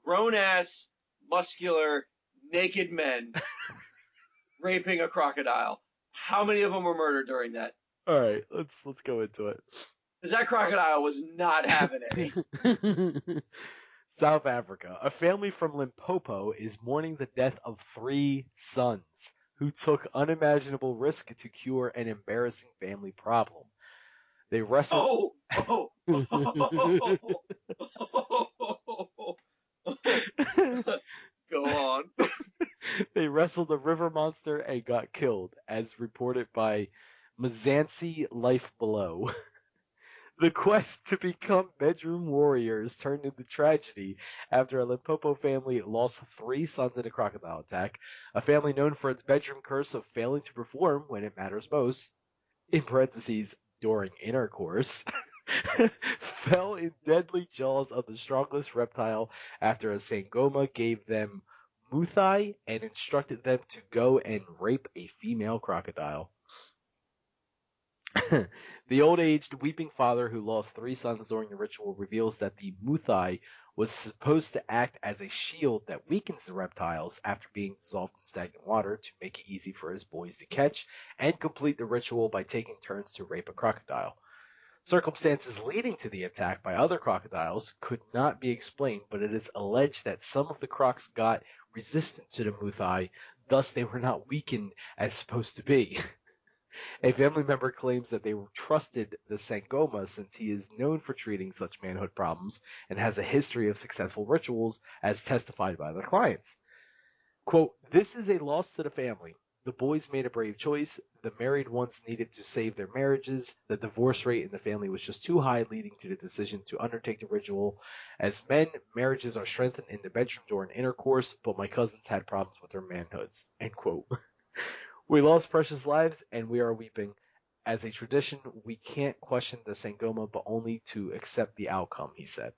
grown-ass, muscular, naked men raping a crocodile. How many of them were murdered during that? All right, let's go into it. Because that crocodile was not having any. South Africa. A family from Limpopo is mourning the death of 3 sons who took unimaginable risk to cure an embarrassing family problem. They wrestled. Oh, oh, oh, Go on. They wrestled a river monster and got killed, as reported by Mzansi Life Below. The quest to become bedroom warriors turned into tragedy after a Limpopo family lost 3 sons in a crocodile attack. A family known for its bedroom curse of failing to perform when it matters most, in parentheses, during intercourse, fell in deadly jaws of the strongest reptile after a Sangoma gave them Muthai and instructed them to go and rape a female crocodile. The old-aged weeping father who lost 3 sons during the ritual reveals that the Muthai was supposed to act as a shield that weakens the reptiles after being dissolved in stagnant water to make it easy for his boys to catch and complete the ritual by taking turns to rape a crocodile. Circumstances leading to the attack by other crocodiles could not be explained, but it is alleged that some of the crocs got resistant to the Muthai, thus they were not weakened as supposed to be. A family member claims that they trusted the Sangoma since he is known for treating such manhood problems and has a history of successful rituals as testified by their clients. Quote, "This is a loss to the family. The boys made a brave choice. The married ones needed to save their marriages. The divorce rate in the family was just too high, leading to the decision to undertake the ritual. As men, marriages are strengthened in the bedroom during intercourse, but my cousins had problems with their manhoods." End quote. We lost precious lives, and we are weeping. As a tradition, we can't question the Sangoma, but only to accept the outcome, he said.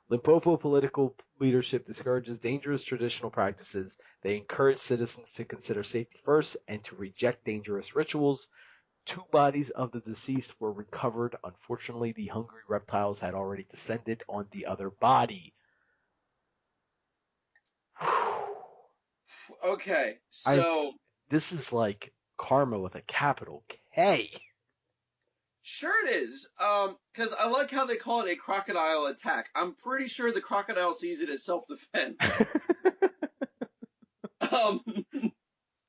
Limpopo political leadership discourages dangerous traditional practices. They encourage citizens to consider safety first and to reject dangerous rituals. 2 bodies of the deceased were recovered. Unfortunately, the hungry reptiles had already descended on the other body. Okay, so This is like karma with a capital K. sure it is. Because I like how they call it a crocodile attack. I'm pretty sure the crocodile sees it as self-defense.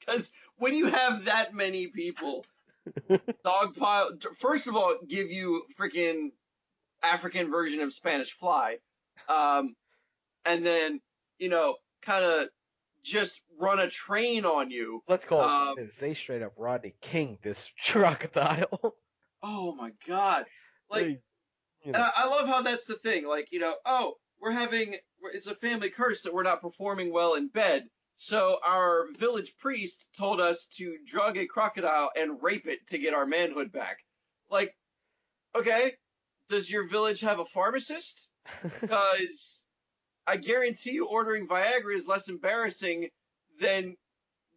Because when you have that many people, dogpile. First of all, give you freaking African version of Spanish fly, and then kind of just run a train on you. Let's call it they straight up Rodney King this crocodile. Oh my god! Like, They, and I love how that's the thing. Like, it's a family curse that we're not performing well in bed. So our village priest told us to drug a crocodile and rape it to get our manhood back. Like, okay, does your village have a pharmacist? Because I guarantee you ordering Viagra is less embarrassing than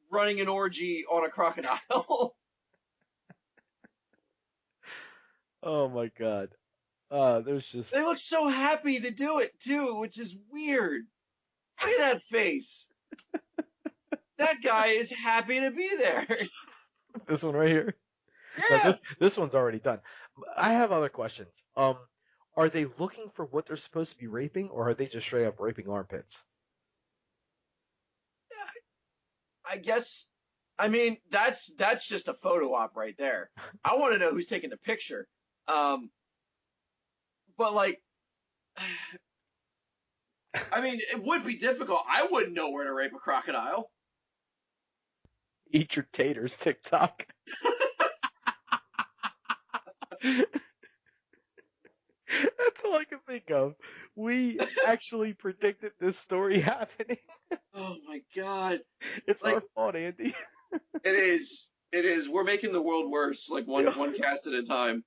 running an orgy on a crocodile. Oh my god. There's just They look so happy to do it too, which is weird. Look at that face. That guy is happy to be there. this one right here. Yeah. No, this one's already done. I have other questions. Are they looking for what they're supposed to be raping, or are they just straight up raping armpits? I guess. I mean, that's just a photo op right there. I want to know who's taking the picture. But like, I mean, it would be difficult. I wouldn't know where to rape a crocodile. Eat your taters, TikTok. That's all I can think of. We actually predicted this story happening. Oh my god. It's Like, our fault, Andy. it is. It is. We're making the world worse, like one cast at a time.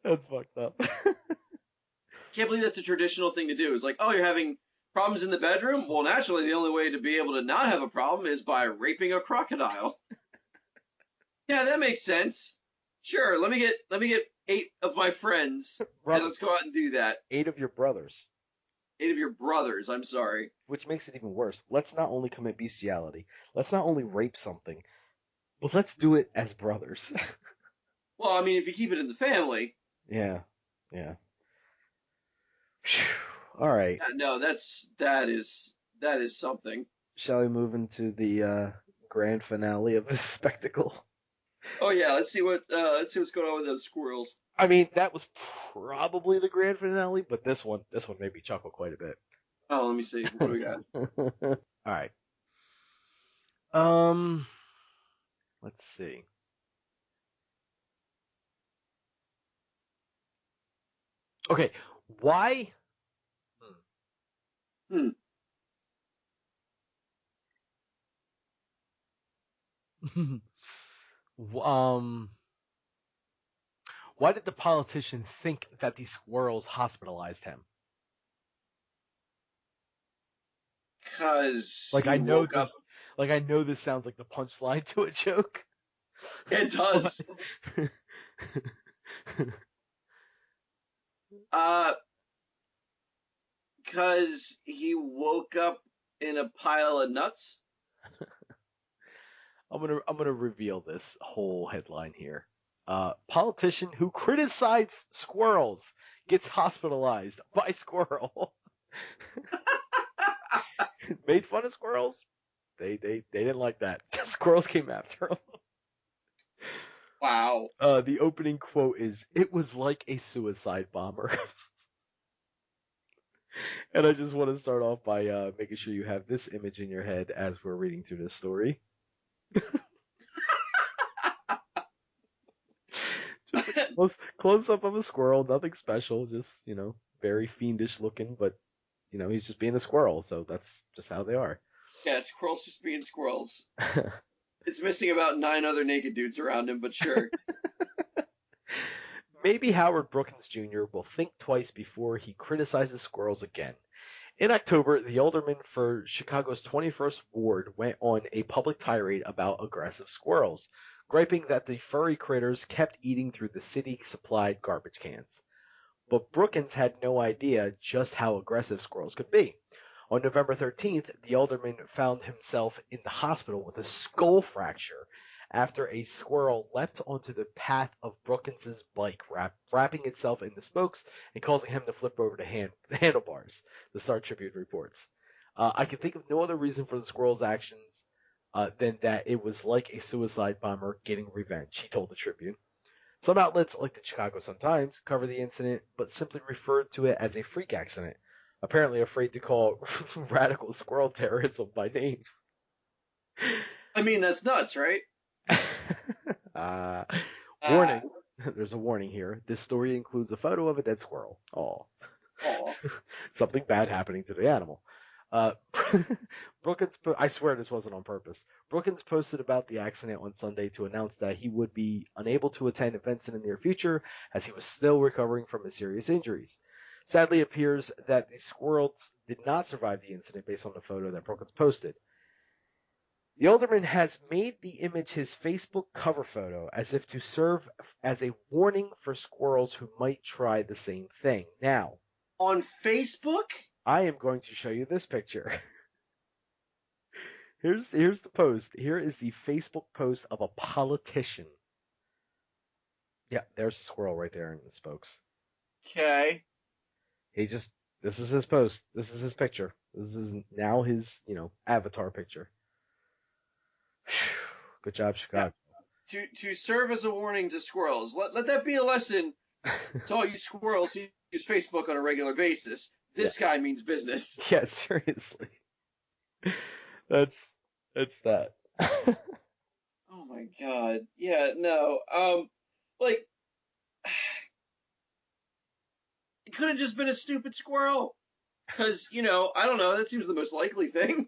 That's fucked up. Can't believe that's a traditional thing to do. It's like, oh, you're having problems in the bedroom? Well, naturally, the only way to be able to not have a problem is by raping a crocodile. Yeah, that makes sense. Sure, let me get 8 of my friends, and let's go out and do that. 8 of your brothers. 8 of your brothers. I'm sorry. Which makes it even worse. Let's not only commit bestiality, let's not only rape something, but let's do it as brothers. Well, I mean, if you keep it in the family. Yeah, yeah. All right. No, that is something. Shall we move into the grand finale of this spectacle? Oh yeah, let's see what's going on with those squirrels. I mean, that was probably the grand finale, but this one made me chuckle quite a bit. Oh, let me see. What do we got? All right. Um, let's see. Okay, why? Hmm. um, why did the politician think that the squirrels hospitalized him? Cause Like he I know woke up. this, like I know this sounds like the punchline to a joke. It does. Uh, cause he woke up in a pile of nuts. I'm gonna reveal this whole headline here. Politician who criticized squirrels gets hospitalized by squirrel. Made fun of squirrels. They didn't like that. Squirrels came after him. Wow. The opening quote is, "It was like a suicide bomber." And I just want to start off by making sure you have this image in your head as we're reading through this story. Just a close up of a squirrel, nothing special, just very fiendish looking, but he's just being a squirrel, so that's just how they are. Yeah, squirrels just being squirrels. It's missing about 9 other naked dudes around him, but sure. Maybe Howard Brookins Jr. will think twice before he criticizes squirrels again. In October, the alderman for Chicago's 21st Ward went on a public tirade about aggressive squirrels, griping that the furry critters kept eating through the city-supplied garbage cans. But Brookins had no idea just how aggressive squirrels could be. On November 13th, the alderman found himself in the hospital with a skull fracture after a squirrel leapt onto the path of Brookins's bike, wrapping itself in the spokes and causing him to flip over the handlebars, the Star Tribune reports. I can think of no other reason for the squirrel's actions than that it was like a suicide bomber getting revenge, he told the Tribune. Some outlets, like the Chicago Sun-Times, cover the incident but simply refer to it as a freak accident, apparently afraid to call radical squirrel terrorism by name. I mean, that's nuts, right? uh, Uh, warning. There's a warning here. This story includes a photo of a dead squirrel. Oh. Something bad happening to the animal. Uh, Brookins, I swear this wasn't on purpose. Brookins posted about the accident on Sunday to announce that he would be unable to attend events in the near future as he was still recovering from his serious injuries. Sadly, it appears that the squirrels did not survive the incident based on the photo that Brookins posted. The alderman has made the image his Facebook cover photo as if to serve as a warning for squirrels who might try the same thing. Now, on Facebook? I am going to show you this picture. Here's the post. Here is the Facebook post of a politician. Yeah, there's a squirrel right there in the spokes. Okay. This is his post. This is his picture. This is now his, avatar picture. Good job, Chicago. Yeah. To serve as a warning to squirrels. Let that be a lesson to all you squirrels who use Facebook on a regular basis. This guy means business. Yeah, seriously. That's that. Oh my god. Yeah, no. Like it could have just been a stupid squirrel. Cause, I don't know, that seems the most likely thing.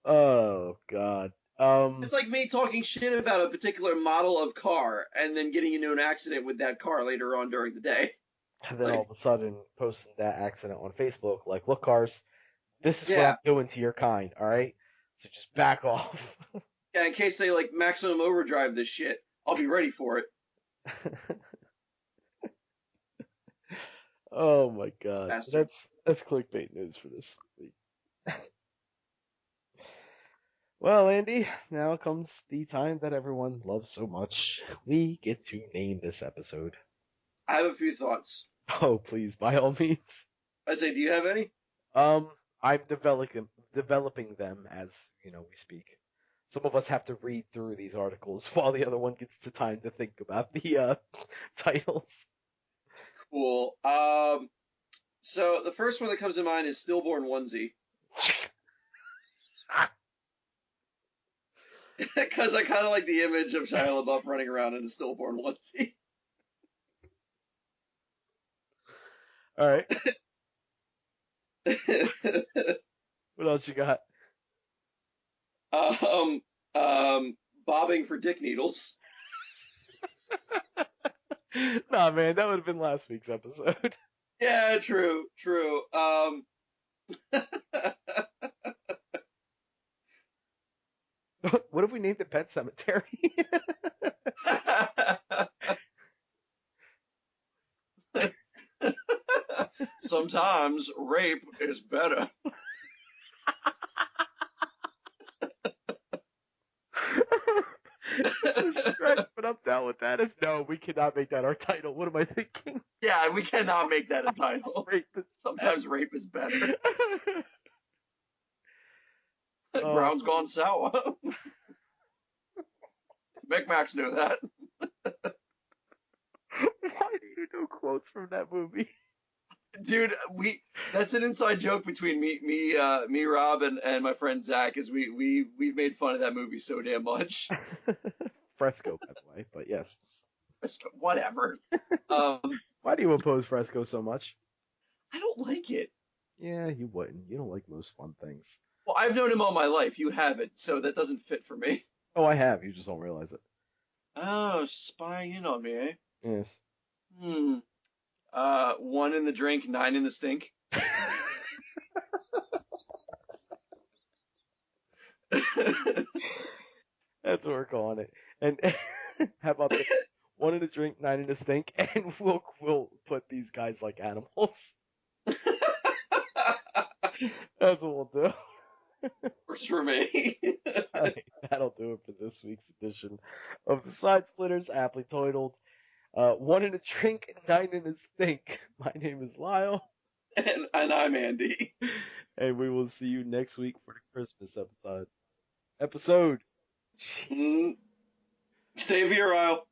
Oh god. It's like me talking shit about a particular model of car and then getting into an accident with that car later on during the day. And then all of a sudden posting that accident on Facebook, like, look, cars, this is what Yeah. I'm doing to your kind, all right? So just back off. Yeah, in case they maximum overdrive this shit, I'll be ready for it. Oh my god. Bastard. That's clickbait news for this week. Well, Andy, now comes the time that everyone loves so much. We get to name this episode. I have a few thoughts. Oh, please, by all means. I say, do you have any? Um, I'm developing them as we speak. Some of us have to read through these articles while the other one gets the time to think about the titles. Cool. So the first one that comes to mind is Stillborn Onesie. Because I kind of like the image of Shia LaBeouf running around in a stillborn onesie. All right. What else you got? um, bobbing for dick needles. Nah, man, that would have been last week's episode. Yeah, true. What if we named it Pet Cemetery? Sometimes rape is better. But I'm down with that. No, we cannot make that our title. What am I thinking? Yeah, we cannot make that a title. Sometimes rape is better. Ground's gone sour. Micmacs knew that. Why do you know quotes from that movie? Dude, that's an inside joke between me, Rob, and my friend Zach, is we've made fun of that movie so damn much. Fresco, by the way, but yes. Whatever. Why do you oppose Fresco so much? I don't like it. Yeah, you wouldn't. You don't like most fun things. Well, I've known him all my life. You haven't, so that doesn't fit for me. Oh, I have. You just don't realize it. Oh, spying in on me, eh? Yes. 1 in the drink, 9 in the stink. That's what we're calling it. And how about this? 1 in a drink, 9 in a stink, and we'll put these guys like animals. That's what we'll do. Works for me. All right, that'll do it for this week's edition of the Side Splitters, aptly titled 1 in a drink, 9 in a stink. My name is Lyle. And I'm Andy. And we will see you next week for the Christmas episode. Stay virile.